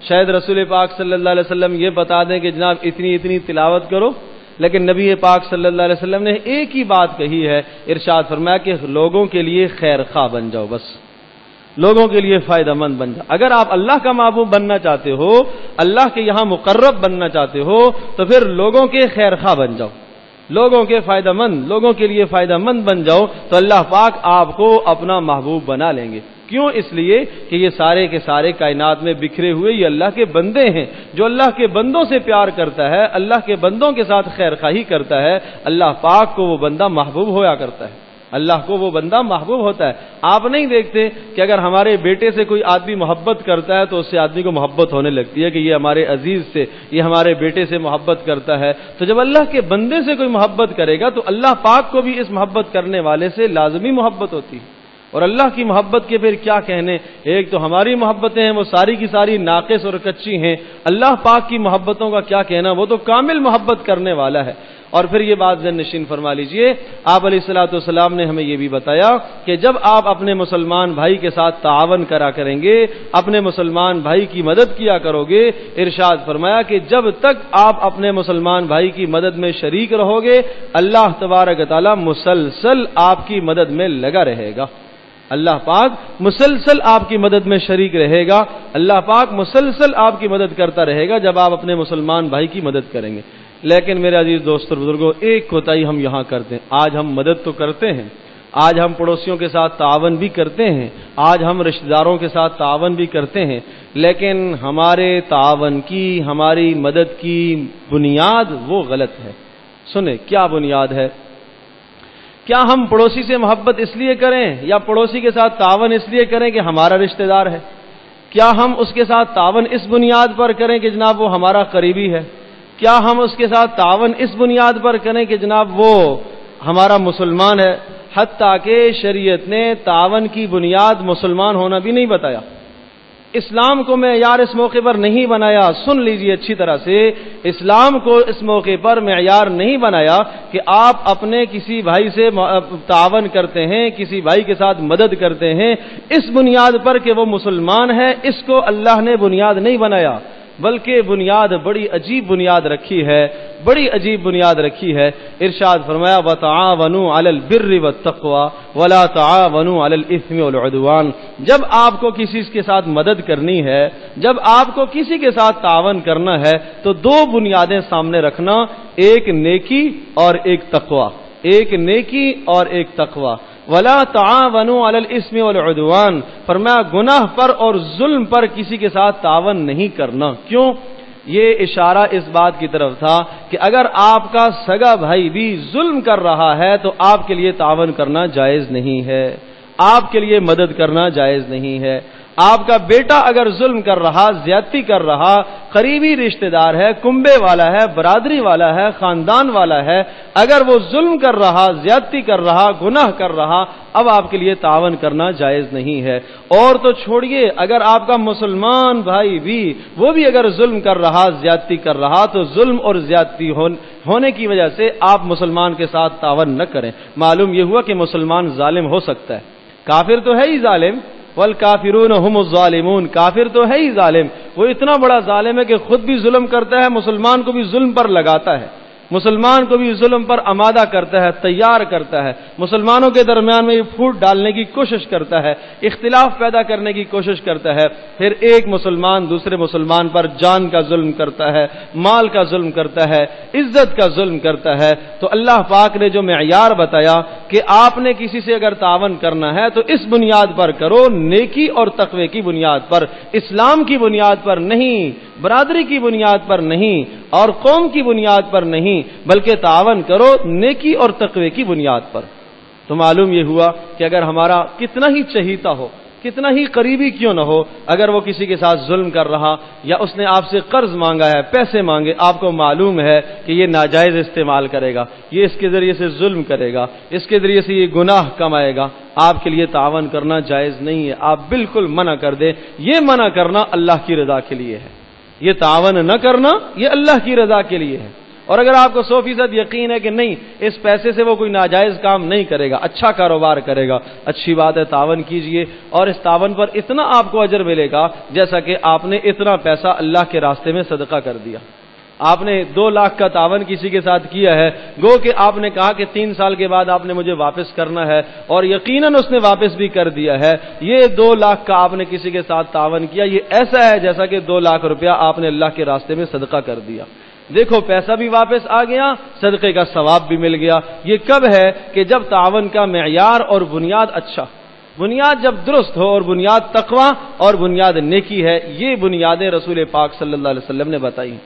شاید رسول پاک صلی اللہ علیہ وسلم یہ بتا دیں کہ جناب اتنی تلاوت کرو، لیکن نبی پاک صلی اللہ علیہ وسلم نے ایک ہی بات کہی ہے، ارشاد فرمایا کہ لوگوں کے لیے خیر خواہ بن جاؤ، بس لوگوں کے لیے فائدہ مند بن جاؤ۔ اگر آپ اللہ کا محبوب بننا چاہتے ہو، اللہ کے یہاں مقرب بننا چاہتے ہو، تو پھر لوگوں کے خیر خواہ بن جاؤ، لوگوں کے فائدہ مند، لوگوں کے لیے فائدہ مند بن جاؤ، تو اللہ پاک آپ کو اپنا محبوب بنا لیں گے۔ کیوں؟ اس لیے کہ یہ سارے کے سارے کائنات میں بکھرے ہوئے یہ اللہ کے بندے ہیں، جو اللہ کے بندوں سے پیار کرتا ہے، اللہ کے بندوں کے ساتھ خیر خواہی کرتا ہے، اللہ پاک کو وہ بندہ محبوب ہویا کرتا ہے، اللہ کو وہ بندہ محبوب ہوتا ہے۔ آپ نہیں دیکھتے کہ اگر ہمارے بیٹے سے کوئی آدمی محبت کرتا ہے تو اس سے آدمی کو محبت ہونے لگتی ہے کہ یہ ہمارے عزیز سے، یہ ہمارے بیٹے سے محبت کرتا ہے۔ تو جب اللہ کے بندے سے کوئی محبت کرے گا تو اللہ پاک کو بھی اس محبت کرنے والے سے لازمی محبت ہوتی ہے۔ اور اللہ کی محبت کے پھر کیا کہنے، ایک تو ہماری محبتیں ہیں وہ ساری کی ساری ناقص اور کچی ہیں، اللہ پاک کی محبتوں کا کیا کہنا، وہ تو کامل محبت کرنے والا ہے۔ اور پھر یہ بات ذہن نشین فرما لیجئے، آپ علیہ الصلوۃ والسلام نے ہمیں یہ بھی بتایا کہ جب آپ اپنے مسلمان بھائی کے ساتھ تعاون کرا کریں گے، اپنے مسلمان بھائی کی مدد کیا کرو گے، ارشاد فرمایا کہ جب تک آپ اپنے مسلمان بھائی کی مدد میں شریک رہو گے، اللہ تبارک و تعالی مسلسل آپ کی مدد میں لگا رہے گا، اللہ پاک مسلسل آپ کی مدد میں شریک رہے گا، اللہ پاک مسلسل آپ کی مدد کرتا رہے گا جب آپ اپنے مسلمان بھائی کی مدد کریں گے۔ لیکن میرے عزیز دوستو اور بزرگوں، ایک کوتاہی ہم یہاں کرتے ہیں، آج ہم مدد تو کرتے ہیں، آج ہم پڑوسیوں کے ساتھ تعاون بھی کرتے ہیں، آج ہم رشتہ داروں کے ساتھ تعاون بھی کرتے ہیں، لیکن ہمارے تعاون کی، ہماری مدد کی بنیاد وہ غلط ہے۔ سنیں کیا بنیاد ہے؟ کیا ہم پڑوسی سے محبت اس لیے کریں یا پڑوسی کے ساتھ تعاون اس لیے کریں کہ ہمارا رشتہ دار ہے؟ کیا ہم اس کے ساتھ تعاون اس بنیاد پر کریں کہ جناب وہ ہمارا قریبی ہے؟ کیا ہم اس کے ساتھ تعاون اس بنیاد پر کریں کہ جناب وہ ہمارا مسلمان ہے؟ حتیٰ کہ شریعت نے تعاون کی بنیاد مسلمان ہونا بھی نہیں بتایا، اسلام کو معیار اس موقع پر نہیں بنایا۔ سن لیجئے اچھی طرح سے، اسلام کو اس موقع پر معیار نہیں بنایا کہ آپ اپنے کسی بھائی سے تعاون کرتے ہیں، کسی بھائی کے ساتھ مدد کرتے ہیں اس بنیاد پر کہ وہ مسلمان ہے، اس کو اللہ نے بنیاد نہیں بنایا، بلکہ بنیاد بڑی عجیب بنیاد رکھی ہے، بڑی عجیب بنیاد رکھی ہے۔ ارشاد فرمایا وَتَعَاوَنُوا عَلَى الْبِرِّ وَالتَّقْوَى وَلَا تَعَاوَنُوا عَلَى الْإِثْمِ وَالْعُدْوَانِ۔ جب آپ کو کسی کے ساتھ مدد کرنی ہے، جب آپ کو کسی کے ساتھ تعاون کرنا ہے تو دو بنیادیں سامنے رکھنا، ایک نیکی اور ایک تقوی، ایک نیکی اور ایک تقوی۔ وَلَا تَعَاوَنُوا عَلَى الْإِثْمِ وَالْعُدْوَانِ، فرمایا گناہ پر اور ظلم پر کسی کے ساتھ تعاون نہیں کرنا۔ کیوں؟ یہ اشارہ اس بات کی طرف تھا کہ اگر آپ کا سگا بھائی بھی ظلم کر رہا ہے تو آپ کے لیے تعاون کرنا جائز نہیں ہے، آپ کے لیے مدد کرنا جائز نہیں ہے۔ آپ کا بیٹا اگر ظلم کر رہا، زیادتی کر رہا، قریبی رشتہ دار ہے، کنبے والا ہے، برادری والا ہے، خاندان والا ہے، اگر وہ ظلم کر رہا، زیادتی کر رہا، گناہ کر رہا، اب آپ کے لیے تعاون کرنا جائز نہیں ہے۔ اور تو چھوڑیے، اگر آپ کا مسلمان بھائی بھی، وہ بھی اگر ظلم کر رہا، زیادتی کر رہا، تو ظلم اور زیادتی ہونے کی وجہ سے آپ مسلمان کے ساتھ تعاون نہ کریں۔ معلوم یہ ہوا کہ مسلمان ظالم ہو سکتا ہے، کافر تو ہے ہی ظالم، والکافرون هم الظالمون، کافر تو ہے ہی ظالم، وہ اتنا بڑا ظالم ہے کہ خود بھی ظلم کرتا ہے، مسلمان کو بھی ظلم پر لگاتا ہے۔ مسلمان کو بھی ظلم پر آمادہ کرتا ہے، تیار کرتا ہے، مسلمانوں کے درمیان میں پھوٹ ڈالنے کی کوشش کرتا ہے، اختلاف پیدا کرنے کی کوشش کرتا ہے، پھر ایک مسلمان دوسرے مسلمان پر جان کا ظلم کرتا ہے، مال کا ظلم کرتا ہے، عزت کا ظلم کرتا ہے، تو اللہ پاک نے جو معیار بتایا کہ آپ نے کسی سے اگر تعاون کرنا ہے تو اس بنیاد پر کرو، نیکی اور تقوی کی بنیاد پر، اسلام کی بنیاد پر نہیں، برادری کی بنیاد پر نہیں اور قوم کی بنیاد پر نہیں، بلکہ تعاون کرو نیکی اور تقوی کی بنیاد پر۔ تو معلوم یہ ہوا کہ اگر ہمارا کتنا ہی چہیتا ہو، کتنا ہی قریبی کیوں نہ ہو، اگر وہ کسی کے ساتھ ظلم کر رہا یا اس نے آپ سے قرض مانگا ہے، پیسے مانگے، آپ کو معلوم ہے کہ یہ ناجائز استعمال کرے گا، یہ اس کے ذریعے سے ظلم کرے گا، اس کے ذریعے سے یہ گناہ کمائے گا، آپ کے لیے تعاون کرنا جائز نہیں ہے، آپ بالکل منع کر دیں۔ یہ منع کرنا اللہ کی رضا کے لیے ہے، یہ تعاون نہ کرنا یہ اللہ کی رضا کے لیے ہے۔ اور اگر آپ کو 100% یقین ہے کہ نہیں اس پیسے سے وہ کوئی ناجائز کام نہیں کرے گا، اچھا کاروبار کرے گا، اچھی بات ہے، تعاون کیجئے، اور اس تعاون پر اتنا آپ کو اجر ملے گا جیسا کہ آپ نے اتنا پیسہ اللہ کے راستے میں صدقہ کر دیا۔ آپ نے 2 لاکھ کا تعاون کسی کے ساتھ کیا ہے، گو کہ آپ نے کہا کہ 3 سال کے بعد آپ نے مجھے واپس کرنا ہے، اور یقیناً اس نے واپس بھی کر دیا ہے۔ یہ 2 لاکھ کا آپ نے کسی کے ساتھ تعاون کیا، یہ ایسا ہے جیسا کہ 2 لاکھ روپیہ آپ نے اللہ کے راستے میں صدقہ کر دیا۔ دیکھو پیسہ بھی واپس آ گیا، صدقے کا ثواب بھی مل گیا۔ یہ کب ہے کہ جب تعاون کا معیار اور بنیاد اچھا، بنیاد جب درست ہو، اور بنیاد تقوی اور بنیاد نیکی ہے۔ یہ بنیادیں رسول پاک صلی اللہ علیہ وسلم نے بتائی۔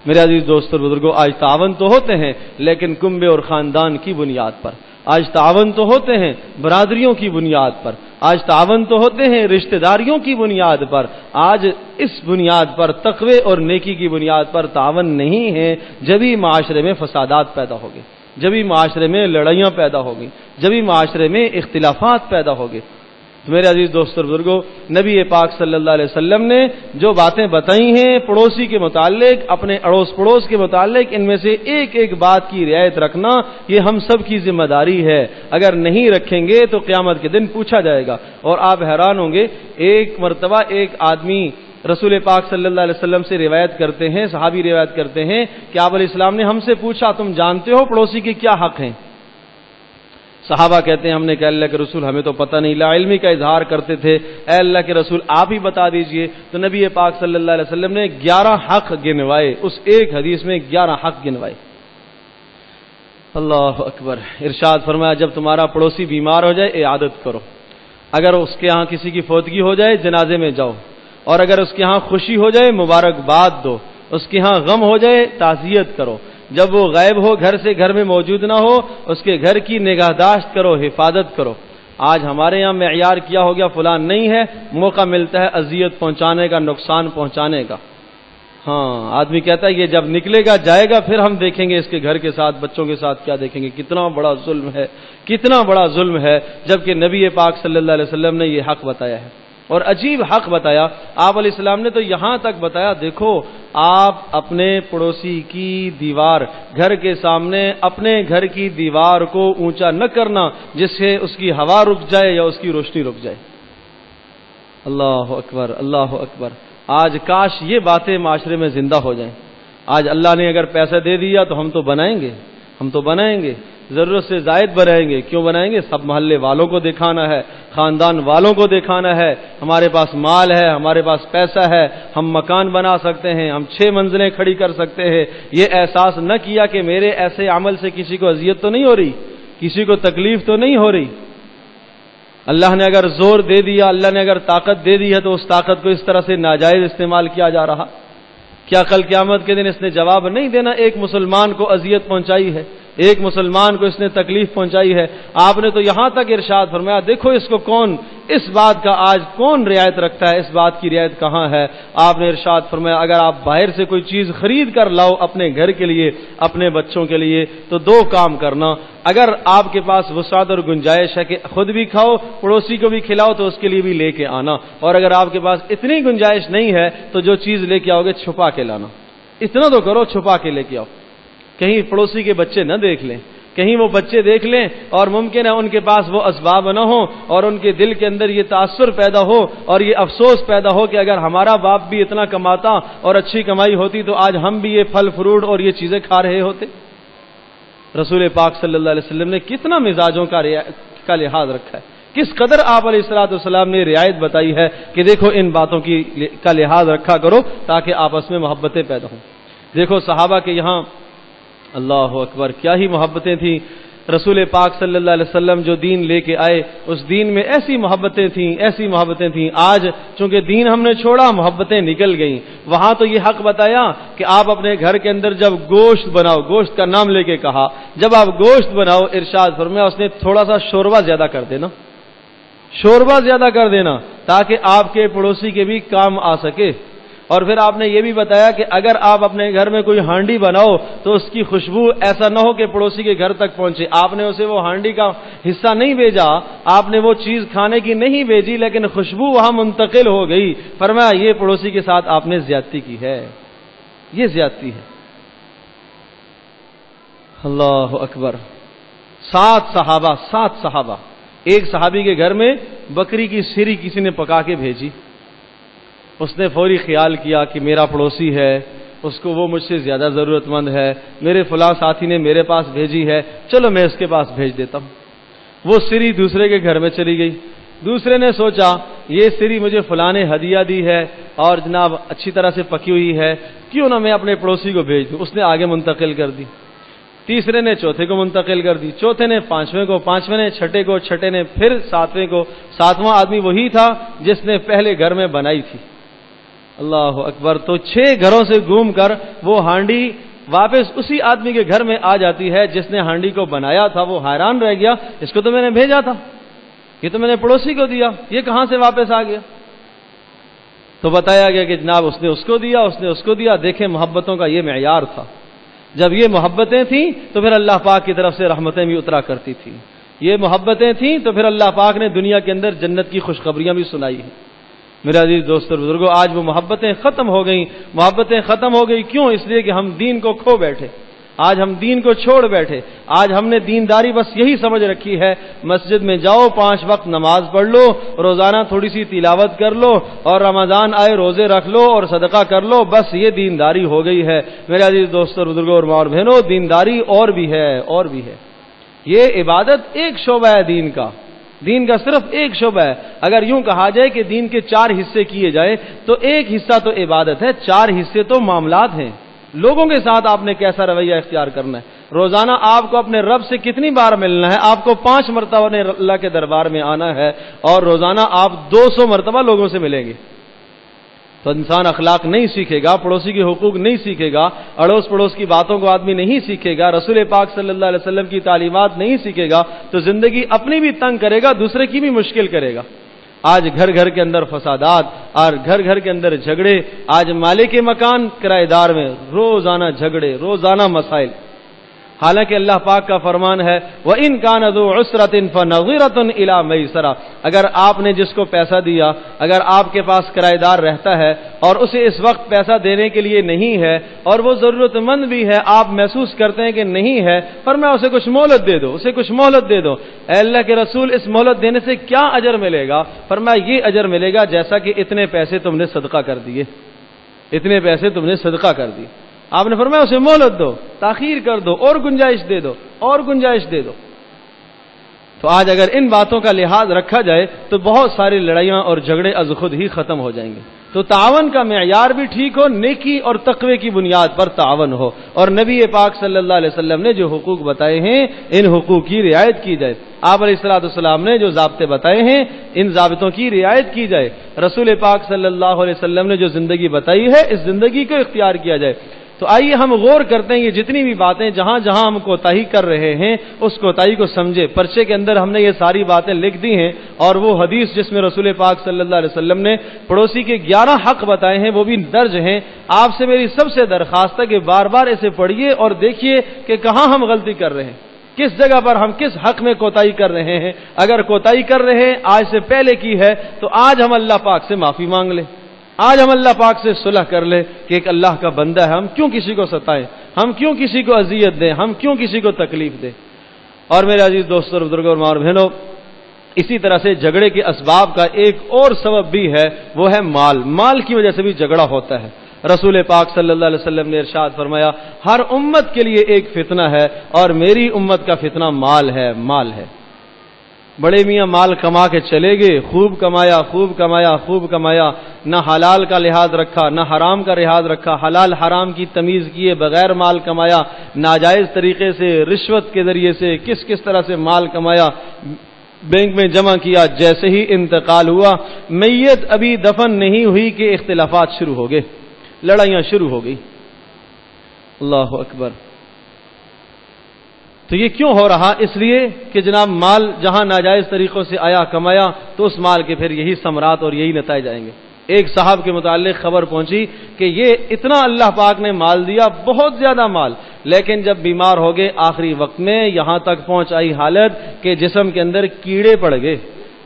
میرے عزیز دوستو اور بزرگوں، آج تعاون تو ہوتے ہیں لیکن کنبے اور خاندان کی بنیاد پر، آج تعاون تو ہوتے ہیں برادریوں کی بنیاد پر، آج تعاون تو ہوتے ہیں رشتہ داریوں کی بنیاد پر، آج اس بنیاد پر تقوی اور نیکی کی بنیاد پر تعاون نہیں ہے، جبھی معاشرے میں فسادات پیدا ہوگی، جبھی معاشرے میں لڑائیاں پیدا ہوگی، جبھی معاشرے میں اختلافات پیدا ہوگے۔ تو میرے عزیز دوستو اور بزرگوں، نبی پاک صلی اللہ علیہ وسلم نے جو باتیں بتائی ہیں پڑوسی کے متعلق، اپنے اڑوس پڑوس کے متعلق، ان میں سے ایک ایک بات کی رعایت رکھنا یہ ہم سب کی ذمہ داری ہے۔ اگر نہیں رکھیں گے تو قیامت کے دن پوچھا جائے گا۔ اور آپ حیران ہوں گے، ایک مرتبہ ایک آدمی رسول پاک صلی اللہ علیہ وسلم سے روایت کرتے ہیں، صحابی روایت کرتے ہیں کہ آپ علیہ السلام نے ہم سے پوچھا تم جانتے ہو پڑوسی کے کیا حق ہیں؟ صحابہ کہتے ہیں ہم نے کہا اللہ کے رسول ہمیں تو پتہ نہیں، لا علمی کا اظہار کرتے تھے، اے اللہ کے رسول آپ ہی بتا دیجئے۔ تو نبی پاک صلی اللہ علیہ وسلم نے 11 حق گنوائے، اس ایک حدیث میں 11 حق گنوائے۔ اللہ اکبر۔ ارشاد فرمایا جب تمہارا پڑوسی بیمار ہو جائے عیادت کرو، اگر اس کے ہاں کسی کی فوتگی ہو جائے جنازے میں جاؤ، اور اگر اس کے ہاں خوشی ہو جائے مبارکباد دو، اس کے ہاں غم ہو جائے تعزیت کرو، جب وہ غائب ہو گھر سے، گھر میں موجود نہ ہو، اس کے گھر کی نگہداشت کرو، حفاظت کرو۔ آج ہمارے یہاں معیار کیا ہو گیا، فلان نہیں ہے، موقع ملتا ہے اذیت پہنچانے کا، نقصان پہنچانے کا۔ ہاں آدمی کہتا ہے یہ جب نکلے گا جائے گا پھر ہم دیکھیں گے اس کے گھر کے ساتھ، بچوں کے ساتھ کیا دیکھیں گے۔ کتنا بڑا ظلم ہے، کتنا بڑا ظلم ہے، جبکہ نبی پاک صلی اللہ علیہ وسلم نے یہ حق بتایا ہے، اور عجیب حق بتایا۔ آپ علیہ السلام نے تو یہاں تک بتایا، دیکھو آپ اپنے پڑوسی کی دیوار، گھر کے سامنے اپنے گھر کی دیوار کو اونچا نہ کرنا جس سے اس کی ہوا رک جائے یا اس کی روشنی رک جائے۔ اللہ اکبر، اللہ اکبر۔ آج کاش یہ باتیں معاشرے میں زندہ ہو جائیں۔ آج اللہ نے اگر پیسہ دے دیا تو ہم تو بنائیں گے، ہم تو بنائیں گے، ضرورت سے زائد بنائیں گے۔ کیوں بنائیں گے؟ سب محلے والوں کو دکھانا ہے، خاندان والوں کو دکھانا ہے، ہمارے پاس مال ہے، ہمارے پاس پیسہ ہے، ہم مکان بنا سکتے ہیں، ہم 6 منزلیں کھڑی کر سکتے ہیں۔ یہ احساس نہ کیا کہ میرے ایسے عمل سے کسی کو اذیت تو نہیں ہو رہی، کسی کو تکلیف تو نہیں ہو رہی۔ اللہ نے اگر زور دے دیا، اللہ نے اگر طاقت دے دی ہے تو اس طاقت کو اس طرح سے ناجائز استعمال کیا جا رہا، کیا کل قیامت کے دن اس نے جواب نہیں دینا؟ ایک مسلمان کو اذیت پہنچائی ہے، ایک مسلمان کو اس نے تکلیف پہنچائی ہے۔ آپ نے تو یہاں تک ارشاد فرمایا دیکھو اس کو کون، اس بات کا آج کون رعایت رکھتا ہے، اس بات کی رعایت کہاں ہے؟ آپ نے ارشاد فرمایا اگر آپ باہر سے کوئی چیز خرید کر لاؤ اپنے گھر کے لیے، اپنے بچوں کے لیے، تو 2 کام کرنا۔ اگر آپ کے پاس وسعت اور گنجائش ہے کہ خود بھی کھاؤ، پڑوسی کو بھی کھلاؤ، تو اس کے لیے بھی لے کے آنا، اور اگر آپ کے پاس اتنی گنجائش نہیں ہے تو جو چیز لے کے آؤ گے چھپا کے لانا۔ اتنا تو کرو، چھپا کے لے کے آؤ، کہیں پڑوسی کے بچے نہ دیکھ لیں، کہیں وہ بچے دیکھ لیں اور ممکن ہے ان کے پاس وہ اسباب نہ ہو، اور ان کے دل کے اندر یہ تاثر پیدا ہو اور یہ افسوس پیدا ہو کہ اگر ہمارا باپ بھی اتنا کماتا اور اچھی کمائی ہوتی تو آج ہم بھی یہ پھل فروٹ اور یہ چیزیں کھا رہے ہوتے۔ رسول پاک صلی اللہ علیہ وسلم نے کتنا مزاجوں کا لحاظ رکھا ہے، کس قدر آپ علیہ الصلوۃ والسلام نے رعایت بتائی ہے کہ دیکھو ان باتوں کا لحاظ رکھا کرو تاکہ آپس میں محبتیں پیدا ہوں۔ دیکھو صحابہ کے یہاں اللہ اکبر کیا ہی محبتیں تھیں۔ رسول پاک صلی اللہ علیہ وسلم جو دین لے کے آئے اس دین میں ایسی محبتیں تھیں۔ آج چونکہ دین ہم نے چھوڑا، محبتیں نکل گئیں۔ وہاں تو یہ حق بتایا کہ آپ اپنے گھر کے اندر جب گوشت بناؤ، گوشت کا نام لے کے کہا، جب آپ گوشت بناؤ ارشاد فرمایا اس نے تھوڑا سا شوربہ زیادہ کر دینا، تاکہ آپ کے پڑوسی کے بھی کام آ سکے۔ اور پھر آپ نے یہ بھی بتایا کہ اگر آپ اپنے گھر میں کوئی ہانڈی بناؤ تو اس کی خوشبو ایسا نہ ہو کہ پڑوسی کے گھر تک پہنچے۔ آپ نے اسے وہ ہانڈی کا حصہ نہیں بھیجا، آپ نے وہ چیز کھانے کی نہیں بھیجی، لیکن خوشبو وہاں منتقل ہو گئی۔ فرمایا یہ پڑوسی کے ساتھ آپ نے زیادتی کی ہے، یہ زیادتی ہے۔ اللہ اکبر۔ 7 صحابہ، ایک صحابی کے گھر میں بکری کی سری کسی نے پکا کے بھیجی، اس نے فوری خیال کیا کہ میرا پڑوسی ہے، اس کو وہ مجھ سے زیادہ ضرورت مند ہے، میرے فلاں ساتھی نے میرے پاس بھیجی ہے، چلو میں اس کے پاس بھیج دیتا ہوں۔ وہ سری دوسرے کے گھر میں چلی گئی۔ دوسرے نے سوچا یہ سری مجھے فلاں نے ہدیہ دی ہے اور جناب اچھی طرح سے پکی ہوئی ہے، کیوں نہ میں اپنے پڑوسی کو بھیج دوں۔ اس نے آگے منتقل کر دی۔ تیسرے نے چوتھے کو منتقل کر دی، چوتھے نے پانچویں کو، پانچویں نے چھٹے کو، چھٹے نے پھر ساتویں کو۔ ساتواں آدمی وہی تھا جس نے پہلے گھر میں بنائی تھی۔ اللہ اکبر۔ تو 6 گھروں سے گھوم کر وہ ہانڈی واپس اسی آدمی کے گھر میں آ جاتی ہے جس نے ہانڈی کو بنایا تھا۔ وہ حیران رہ گیا، اس کو تو میں نے بھیجا تھا، یہ تو میں نے پڑوسی کو دیا، یہ کہاں سے واپس آ گیا؟ تو بتایا گیا کہ جناب اس نے اس کو دیا، اس نے اس کو دیا۔ دیکھیں محبتوں کا یہ معیار تھا۔ جب یہ محبتیں تھیں تو پھر اللہ پاک کی طرف سے رحمتیں بھی اترا کرتی تھیں۔ یہ محبتیں تھیں تو پھر اللہ پاک نے دنیا کے اندر جنت کی خوشخبریاں بھی سنائی ہیں۔ میرے عزیز دوستو اور بزرگوں، آج وہ محبتیں ختم ہو گئیں۔ محبتیں ختم ہو گئی کیوں؟ اس لیے کہ ہم دین کو کھو بیٹھے، آج ہم دین کو چھوڑ بیٹھے۔ آج ہم نے دینداری بس یہی سمجھ رکھی ہے، مسجد میں جاؤ، 5 وقت نماز پڑھ لو، روزانہ تھوڑی سی تلاوت کر لو، اور رمضان آئے روزے رکھ لو اور صدقہ کر لو، بس یہ دینداری ہو گئی ہے۔ میرے عزیز دوستو اور بزرگوں اور ماں اور بہنوں، دینداری اور بھی ہے۔ یہ عبادت ایک شعبہ ہے دین کا صرف ایک شعبہ ہے۔ اگر یوں کہا جائے کہ دین کے 4 حصے کیے جائے تو ایک حصہ تو عبادت ہے، 4 حصے تو معاملات ہیں۔ لوگوں کے ساتھ آپ نے کیسا رویہ اختیار کرنا ہے، روزانہ آپ کو اپنے رب سے کتنی بار ملنا ہے، آپ کو 5 مرتبہ اللہ کے دربار میں آنا ہے، اور روزانہ آپ 200 مرتبہ لوگوں سے ملیں گے۔ تو انسان اخلاق نہیں سیکھے گا، پڑوسی کے حقوق نہیں سیکھے گا، اڑوس پڑوس کی باتوں کو آدمی نہیں سیکھے گا، رسول پاک صلی اللہ علیہ وسلم کی تعلیمات نہیں سیکھے گا، تو زندگی اپنی بھی تنگ کرے گا، دوسرے کی بھی مشکل کرے گا۔ آج گھر گھر کے اندر فسادات اور گھر گھر کے اندر جھگڑے، آج مالک مکان کرایہ دار میں روزانہ جھگڑے، روزانہ مسائل۔ حالانکہ اللہ پاک کا فرمان ہے وَإِن كَانَ ذُو عُسْرَةٍ فَنَظِرَةٌ إِلَىٰ مَيْسَرَةٍ، اگر آپ نے جس کو پیسہ دیا، اگر آپ کے پاس کرایہ دار رہتا ہے اور اسے اس وقت پیسہ دینے کے لیے نہیں ہے اور وہ ضرورت مند بھی ہے، آپ محسوس کرتے ہیں کہ نہیں ہے، فرمایا اسے کچھ مہلت دے دو، اسے کچھ مہلت دے دو۔ اے اللہ کے رسول، اس مہلت دینے سے کیا اجر ملے گا؟ فرمایا یہ اجر ملے گا جیسا کہ اتنے پیسے تم نے صدقہ کر دیے، اتنے پیسے تم نے صدقہ کر دیے۔ آپ نے فرمایا اسے مہلت دو، تاخیر کر دو، اور گنجائش دے دو، اور گنجائش دے دو۔ تو آج اگر ان باتوں کا لحاظ رکھا جائے تو بہت ساری لڑائیاں اور جھگڑے از خود ہی ختم ہو جائیں گے۔ تو تعاون کا معیار بھی ٹھیک ہو، نیکی اور تقوی کی بنیاد پر تعاون ہو، اور نبی پاک صلی اللہ علیہ وسلم نے جو حقوق بتائے ہیں ان حقوق کی رعایت کی جائے۔ آپ علیہ الصلوۃ والسلام نے جو ضابطے بتائے ہیں ان ضابطوں کی رعایت کی جائے۔ رسول پاک صلی اللہ علیہ وسلم نے جو زندگی بتائی ہے اس زندگی کو اختیار کیا جائے۔ تو آئیے ہم غور کرتے ہیں، یہ جتنی بھی باتیں جہاں جہاں ہم کوتاہی کر رہے ہیں اس کوتاہی کو سمجھے۔ پرچے کے اندر ہم نے یہ ساری باتیں لکھ دی ہیں، اور وہ حدیث جس میں رسول پاک صلی اللہ علیہ وسلم نے پڑوسی کے 11 حق بتائے ہیں وہ بھی درج ہیں۔ آپ سے میری سب سے درخواست ہے کہ بار بار اسے پڑھیے اور دیکھیے کہ کہاں ہم غلطی کر رہے ہیں، کس جگہ پر ہم کس حق میں کوتاہی کر رہے ہیں۔ اگر کوتاہی کر رہے ہیں آج سے پہلے کی ہے تو آج ہم اللہ پاک سے معافی مانگ لیں، آج ہم اللہ پاک سے صلح کر لیں کہ ایک اللہ کا بندہ ہے، ہم کیوں کسی کو ستائیں، ہم کیوں کسی کو اذیت دیں، ہم کیوں کسی کو تکلیف دیں۔ اور میرے عزیز دوستوں اور بزرگوں اور ماں اور بہنوں، اسی طرح سے جھگڑے کے اسباب کا ایک اور سبب بھی ہے، وہ ہے مال کی وجہ سے بھی جھگڑا ہوتا ہے۔ رسول پاک صلی اللہ علیہ وسلم نے ارشاد فرمایا ہر امت کے لیے ایک فتنہ ہے اور میری امت کا فتنہ مال ہے، مال ہے۔ بڑے میاں مال کما کے چلے گئے، خوب کمایا خوب کمایا خوب کمایا، نہ حلال کا لحاظ رکھا نہ حرام کا لحاظ رکھا، حلال حرام کی تمیز کیے بغیر مال کمایا، ناجائز طریقے سے رشوت کے ذریعے سے کس طرح سے مال کمایا، بینک میں جمع کیا، جیسے ہی انتقال ہوا میت ابھی دفن نہیں ہوئی کہ اختلافات شروع ہو گئے، لڑائیاں شروع ہو گئی۔ اللہ اکبر۔ تو یہ کیوں ہو رہا؟ اس لیے کہ جناب مال جہاں ناجائز طریقوں سے آیا کمایا تو اس مال کے پھر یہی ثمرات اور یہی نتائج آئیں گے۔ ایک صاحب کے متعلق خبر پہنچی کہ یہ اتنا اللہ پاک نے مال دیا، بہت زیادہ مال، لیکن جب بیمار ہو گئے آخری وقت میں یہاں تک پہنچ آئی حالت کہ جسم کے اندر کیڑے پڑ گئے،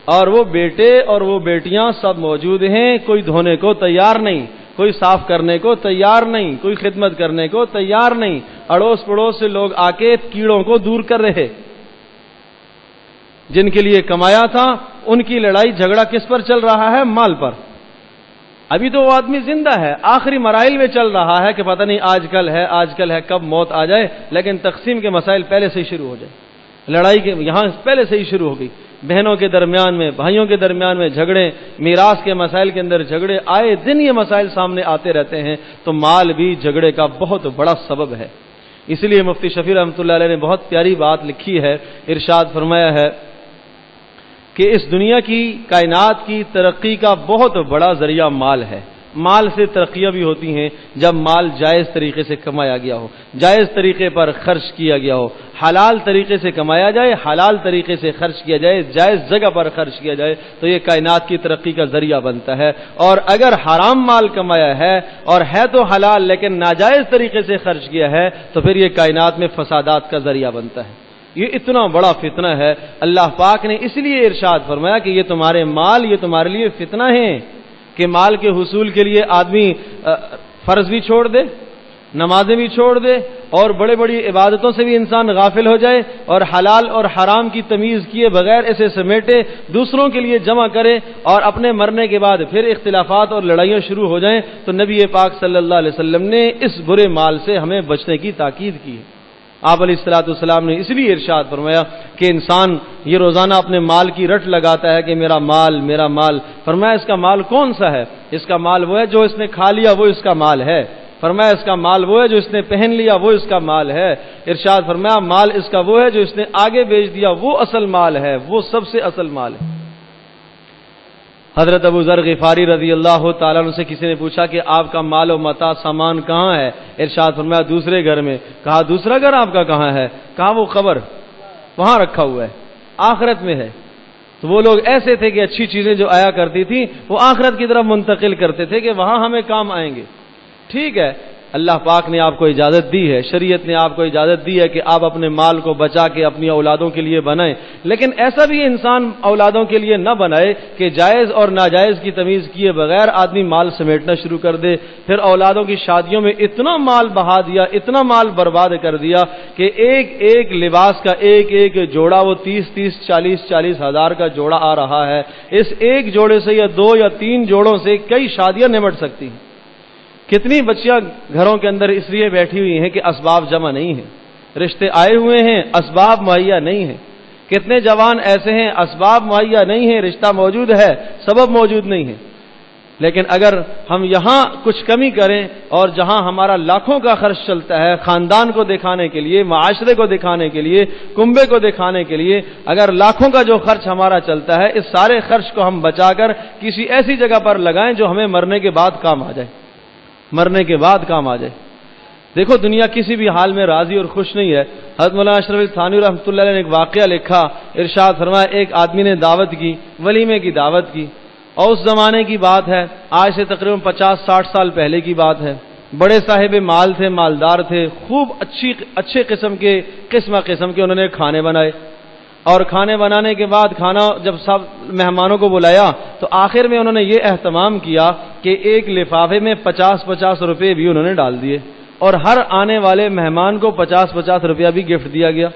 اور وہ بیٹے اور وہ بیٹیاں سب موجود ہیں، کوئی دھونے کو تیار نہیں، کوئی صاف کرنے کو تیار نہیں، کوئی خدمت کرنے کو تیار نہیں، اڑوس پڑوس سے لوگ آ کے کیڑوں کو دور کر رہے۔ جن کے لیے کمایا تھا ان کی لڑائی جھگڑا کس پر چل رہا ہے؟ مال پر۔ ابھی تو وہ آدمی زندہ ہے، آخری مراحل میں چل رہا ہے کہ پتہ نہیں آج کل ہے کب موت آ جائے، لیکن تقسیم کے مسائل پہلے سے ہی شروع ہو جائے، لڑائی کے یہاں پہلے سے ہی شروع ہو گئی، بہنوں کے درمیان میں، بھائیوں کے درمیان میں جھگڑے، میراث کے مسائل کے اندر جھگڑے، آئے دن یہ مسائل سامنے آتے رہتے ہیں، تو مال بھی جھگڑے کا بہت بڑا سبب ہے۔ اس لیے مفتی شفیع رحمۃ اللہ علیہ نے بہت پیاری بات لکھی ہے، ارشاد فرمایا ہے کہ اس دنیا کی کائنات کی ترقی کا بہت بڑا ذریعہ مال ہے۔ مال سے ترقیاں بھی ہوتی ہیں جب مال جائز طریقے سے کمایا گیا ہو، جائز طریقے پر خرچ کیا گیا ہو، حلال طریقے سے کمایا جائے، حلال طریقے سے خرچ کیا جائے، جائز جگہ پر خرچ کیا جائے تو یہ کائنات کی ترقی کا ذریعہ بنتا ہے۔ اور اگر حرام مال کمایا ہے اور ہے تو حلال لیکن ناجائز طریقے سے خرچ کیا ہے تو پھر یہ کائنات میں فسادات کا ذریعہ بنتا ہے۔ یہ اتنا بڑا فتنہ ہے، اللہ پاک نے اس لیے ارشاد فرمایا کہ یہ تمہارے مال یہ تمہارے لیے فتنہ ہیں، کہ مال کے حصول کے لیے آدمی فرض بھی چھوڑ دے، نمازیں بھی چھوڑ دے، اور بڑے بڑی عبادتوں سے بھی انسان غافل ہو جائے، اور حلال اور حرام کی تمیز کیے بغیر اسے سمیٹے دوسروں کے لیے جمع کرے، اور اپنے مرنے کے بعد پھر اختلافات اور لڑائیاں شروع ہو جائیں، تو نبی پاک صلی اللہ علیہ وسلم نے اس برے مال سے ہمیں بچنے کی تاکید کی ہے۔ آپ علیہ الصلوۃ والسلام نے اس لیے ارشاد فرمایا کہ انسان یہ روزانہ اپنے مال کی رٹ لگاتا ہے کہ میرا مال میرا مال، فرمایا اس کا مال کون سا ہے؟ اس کا مال وہ ہے جو اس نے کھا لیا، وہ اس کا مال ہے۔ فرمایا اس کا مال وہ ہے جو اس نے پہن لیا، وہ اس کا مال ہے۔ ارشاد فرمایا مال اس کا وہ ہے جو اس نے آگے بیچ دیا، وہ اصل مال ہے، وہ سب سے اصل مال ہے۔ حضرت ابو ذر غفاری رضی اللہ تعالیٰ عنہ سے کسی نے پوچھا کہ آپ کا مال و متاع سامان کہاں ہے؟ ارشاد فرمایا دوسرے گھر میں۔ کہا دوسرا گھر آپ کا کہاں ہے؟ کہا وہ قبر وہاں رکھا ہوا ہے، آخرت میں ہے۔ تو وہ لوگ ایسے تھے کہ اچھی چیزیں جو آیا کرتی تھی وہ آخرت کی طرف منتقل کرتے تھے کہ وہاں ہمیں کام آئیں گے۔ ٹھیک ہے، اللہ پاک نے آپ کو اجازت دی ہے، شریعت نے آپ کو اجازت دی ہے کہ آپ اپنے مال کو بچا کے اپنی اولادوں کے لیے بنائیں، لیکن ایسا بھی انسان اولادوں کے لیے نہ بنائے کہ جائز اور ناجائز کی تمیز کیے بغیر آدمی مال سمیٹنا شروع کر دے، پھر اولادوں کی شادیوں میں اتنا مال بہا دیا، اتنا مال برباد کر دیا کہ ایک ایک لباس کا ایک ایک جوڑا وہ 30 40 ہزار کا جوڑا آ رہا ہے۔ اس ایک جوڑے سے یا 2 یا 3 جوڑوں سے کئی شادیاں نمٹ سکتی ہیں۔ کتنی بچیاں گھروں کے اندر اس لیے بیٹھی ہوئی ہیں کہ اسباب جمع نہیں ہیں، رشتے آئے ہوئے ہیں، اسباب مہیا نہیں ہیں۔ کتنے جوان ایسے ہیں اسباب مہیا نہیں ہیں، رشتہ موجود ہے، سبب موجود نہیں ہے۔ لیکن اگر ہم یہاں کچھ کمی کریں اور جہاں ہمارا لاکھوں کا خرچ چلتا ہے خاندان کو دکھانے کے لیے، معاشرے کو دکھانے کے لیے، کنبے کو دکھانے کے لیے، اگر لاکھوں کا جو خرچ ہمارا چلتا ہے اس سارے خرچ کو ہم بچا کر کسی ایسی جگہ پر لگائیں جو ہمیں مرنے کے بعد کام آ جائے، مرنے کے بعد کام آ جائے۔ دیکھو دنیا کسی بھی حال میں راضی اور خوش نہیں ہے۔ حضرت مولانا اشرف علی تھانوی رحمۃ اللہ علیہ نے ایک واقعہ لکھا، ارشاد فرمایا ایک آدمی نے دعوت کی، ولیمے کی دعوت کی، اور اس زمانے کی بات ہے، آج سے تقریباً 50-60 سال پہلے کی بات ہے۔ بڑے صاحب مال تھے، مالدار تھے، خوب اچھے قسم کے انہوں نے کھانے بنائے، اور کھانے بنانے کے بعد کھانا جب سب مہمانوں کو بلایا تو آخر میں انہوں نے یہ اہتمام کیا کہ ایک لفافے میں 50 روپے بھی انہوں نے ڈال دیے، اور ہر آنے والے مہمان کو 50 روپیہ بھی گفٹ دیا گیا۔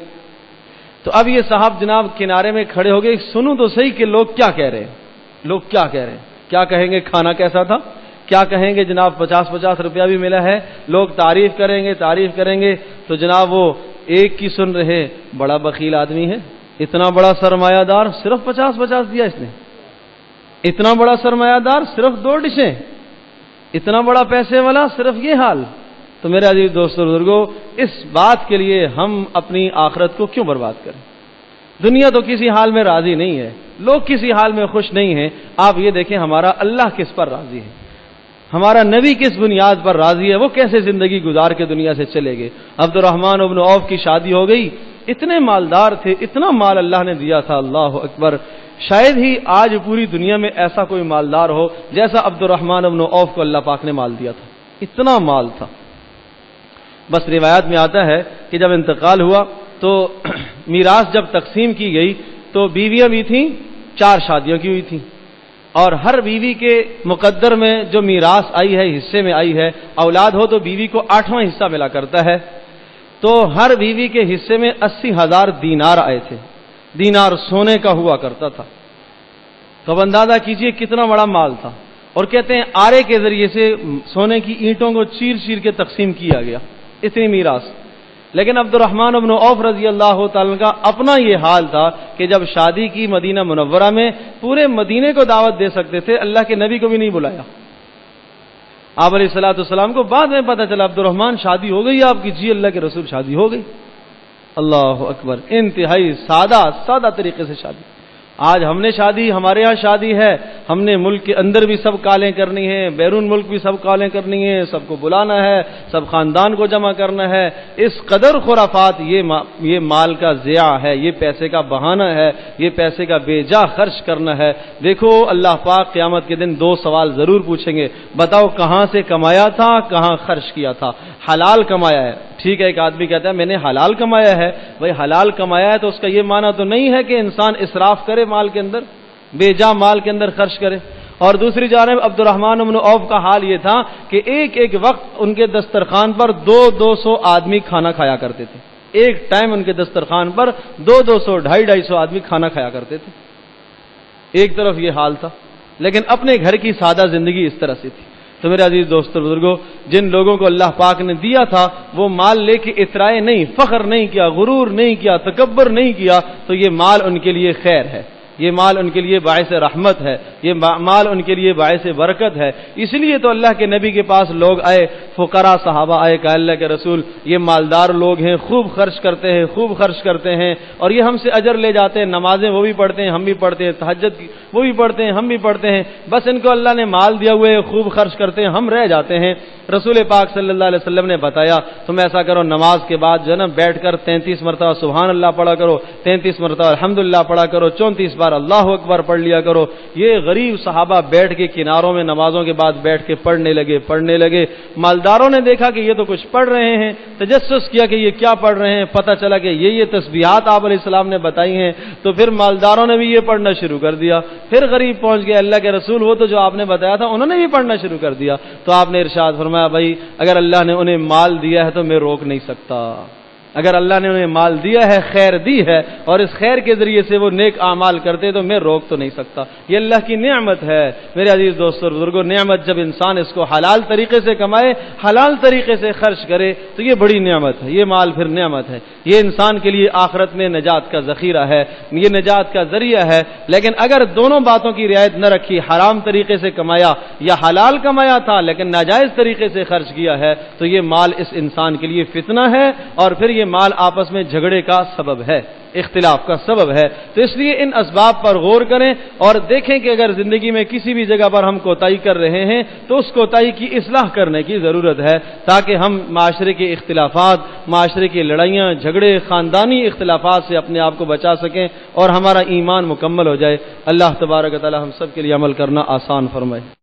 تو اب یہ صاحب جناب کنارے میں کھڑے ہو گئے، سنوں تو صحیح کہ لوگ کیا کہہ رہے ہیں، لوگ کیا کہہ رہے ہیں، کیا کہیں گے، کھانا کیسا تھا، کیا کہیں گے جناب 50-50 روپیہ بھی ملا ہے, لوگ تعریف کریں گے تو جناب وہ ایک کی سن رہے, بڑا بخیل آدمی ہے, اتنا بڑا سرمایہ دار صرف 50-50 دیا اس نے, اتنا بڑا سرمایہ دار صرف 2 ڈشیں, اتنا بڑا پیسے والا صرف یہ حال. تو میرے عزیز دوستو بزرگوں, اس بات کے لیے ہم اپنی آخرت کو کیوں برباد کریں؟ دنیا تو کسی حال میں راضی نہیں ہے, لوگ کسی حال میں خوش نہیں ہیں. آپ یہ دیکھیں ہمارا اللہ کس پر راضی ہے, ہمارا نبی کس بنیاد پر راضی ہے, وہ کیسے زندگی گزار کے دنیا سے چلے گئے. عبد الرحمن بن عوف کی شادی ہو گئی, اتنے مالدار تھے, اتنا مال اللہ نے دیا تھا, اللہ اکبر. شاید ہی آج پوری دنیا میں ایسا کوئی مالدار ہو جیسا عبد الرحمن بن عوف کو اللہ پاک نے مال دیا تھا, اتنا مال تھا. بس روایت میں آتا ہے کہ جب انتقال ہوا تو میراث جب تقسیم کی گئی تو بیویاں بھی تھیں, 4 شادیوں کی ہوئی تھیں, اور ہر بیوی کے مقدر میں جو میراث آئی ہے, حصے میں آئی ہے, اولاد ہو تو بیوی کو 8واں حصہ ملا کرتا ہے. تو ہر بیوی کے حصے میں 80,000 دینار آئے تھے, دینار سونے کا ہوا کرتا تھا. تو اب اندازہ کیجئے کتنا بڑا مال تھا. اور کہتے ہیں آرے کے ذریعے سے سونے کی اینٹوں کو چیر چیر کے تقسیم کیا گیا, اتنی میراث. لیکن عبد الرحمن بن عوف رضی اللہ تعالیٰ کا اپنا یہ حال تھا کہ جب شادی کی مدینہ منورہ میں, پورے مدینے کو دعوت دے سکتے تھے, اللہ کے نبی کو بھی نہیں بلایا. آپ علیہ الصلوۃ والسلام کو بعد میں پتہ چلا عبد الرحمن شادی ہو گئی آپ کی, جی اللہ کے رسول شادی ہو گئی. اللہ اکبر, انتہائی سادہ طریقے سے شادی. آج ہم نے شادی, ہمارے ہاں شادی ہے, ہم نے ملک کے اندر بھی سب کالیں کرنی ہیں, بیرون ملک بھی سب کالیں کرنی ہیں, سب کو بلانا ہے, سب خاندان کو جمع کرنا ہے. اس قدر خرافات, یہ مال کا ضیاع ہے, یہ پیسے کا بہانہ ہے, یہ پیسے کا بے جا خرچ کرنا ہے. دیکھو اللہ پاک قیامت کے دن 2 سوال ضرور پوچھیں گے, بتاؤ کہاں سے کمایا تھا, کہاں خرچ کیا تھا. حلال کمایا ہے, ٹھیک ہے, ایک آدمی کہتا ہے میں نے حلال کمایا ہے. بھائی حلال کمایا ہے تو اس کا یہ معنی تو نہیں ہے کہ انسان اسراف کرے مال کے اندر, بے جا مال کے اندر خرچ کرے. اور دوسری جانب عبد الرحمن بن عوف کا حال یہ تھا کہ ایک وقت ان کے دسترخوان پر 200 آدمی کھانا کھایا کرتے تھے. ایک ٹائم ان کے دسترخوان پر 200 250 آدمی کھانا کھایا کرتے تھے. ایک طرف یہ حال تھا, لیکن اپنے گھر کی سادہ زندگی اس طرح سے تھی. تو میرے عزیز دوستو بزرگوں, جن لوگوں کو اللہ پاک نے دیا تھا وہ مال لے کے اترائے نہیں, فخر نہیں کیا, غرور نہیں کیا, تکبر نہیں کیا, تو یہ مال ان کے لیے خیر ہے, یہ مال ان کے لیے باعث رحمت ہے, یہ مال ان کے لیے باعث برکت ہے. اس لیے تو اللہ کے نبی کے پاس لوگ آئے, فقراء صحابہ آئے, کہ اللہ کے رسول یہ مالدار لوگ ہیں, خوب خرچ کرتے ہیں اور یہ ہم سے اجر لے جاتے ہیں, نمازیں وہ بھی پڑھتے ہیں, ہم بھی پڑھتے ہیں, تہجد وہ بھی پڑھتے ہیں, ہم بھی پڑھتے ہیں, بس ان کو اللہ نے مال دیا ہوئے خوب خرچ کرتے ہیں, ہم رہ جاتے ہیں. رسول پاک صلی اللہ علیہ وسلم نے بتایا تم ایسا کرو, نماز کے بعد جو ہے نا بیٹھ کر 33 مرتبہ سبحان اللہ پڑھا کرو, 33 مرتبہ الحمدللہ پڑھا کرو, 34 بار اللہ اکبر پڑھ لیا کرو. یہ غریب صحابہ بیٹھ کے کناروں میں نمازوں کے بعد بیٹھ کے پڑھنے لگے. مالداروں نے دیکھا کہ یہ تو کچھ پڑھ رہے ہیں, تجسس کیا کہ یہ کیا پڑھ رہے ہیں, پتہ چلا کہ یہ تسبیحات آپ علیہ السلام نے بتائی ہیں, تو پھر مالداروں نے بھی یہ پڑھنا شروع کر دیا. پھر غریب پہنچ گئے, اللہ کے رسول وہ تو جو آپ نے بتایا تھا انہوں نے بھی پڑھنا شروع کر دیا. تو آپ نے ارشاد فرمایا بھائی اگر اللہ نے انہیں مال دیا ہے تو میں روک نہیں سکتا. اگر اللہ نے انہیں مال دیا ہے, خیر دی ہے, اور اس خیر کے ذریعے سے وہ نیک اعمال کرتے تو میں روک تو نہیں سکتا. یہ اللہ کی نعمت ہے. میرے عزیز دوستو بزرگوں, نعمت جب انسان اس کو حلال طریقے سے کمائے, حلال طریقے سے خرچ کرے تو یہ بڑی نعمت ہے. یہ مال پھر نعمت ہے, یہ انسان کے لیے آخرت میں نجات کا ذخیرہ ہے, یہ نجات کا ذریعہ ہے. لیکن اگر دونوں باتوں کی رعایت نہ رکھی, حرام طریقے سے کمایا یا حلال کمایا تھا لیکن ناجائز طریقے سے خرچ کیا ہے, تو یہ مال اس انسان کے لیے فتنہ ہے, اور پھر یہ مال آپس میں جھگڑے کا سبب ہے, اختلاف کا سبب ہے. تو اس لیے ان اسباب پر غور کریں اور دیکھیں کہ اگر زندگی میں کسی بھی جگہ پر ہم کوتاہی کر رہے ہیں تو اس کوتاہی کی اصلاح کرنے کی ضرورت ہے, تاکہ ہم معاشرے کے اختلافات, معاشرے کی لڑائیاں, جھگڑے, خاندانی اختلافات سے اپنے آپ کو بچا سکیں اور ہمارا ایمان مکمل ہو جائے. اللہ تبارک و تعالی ہم سب کے لیے عمل کرنا آسان فرمائے.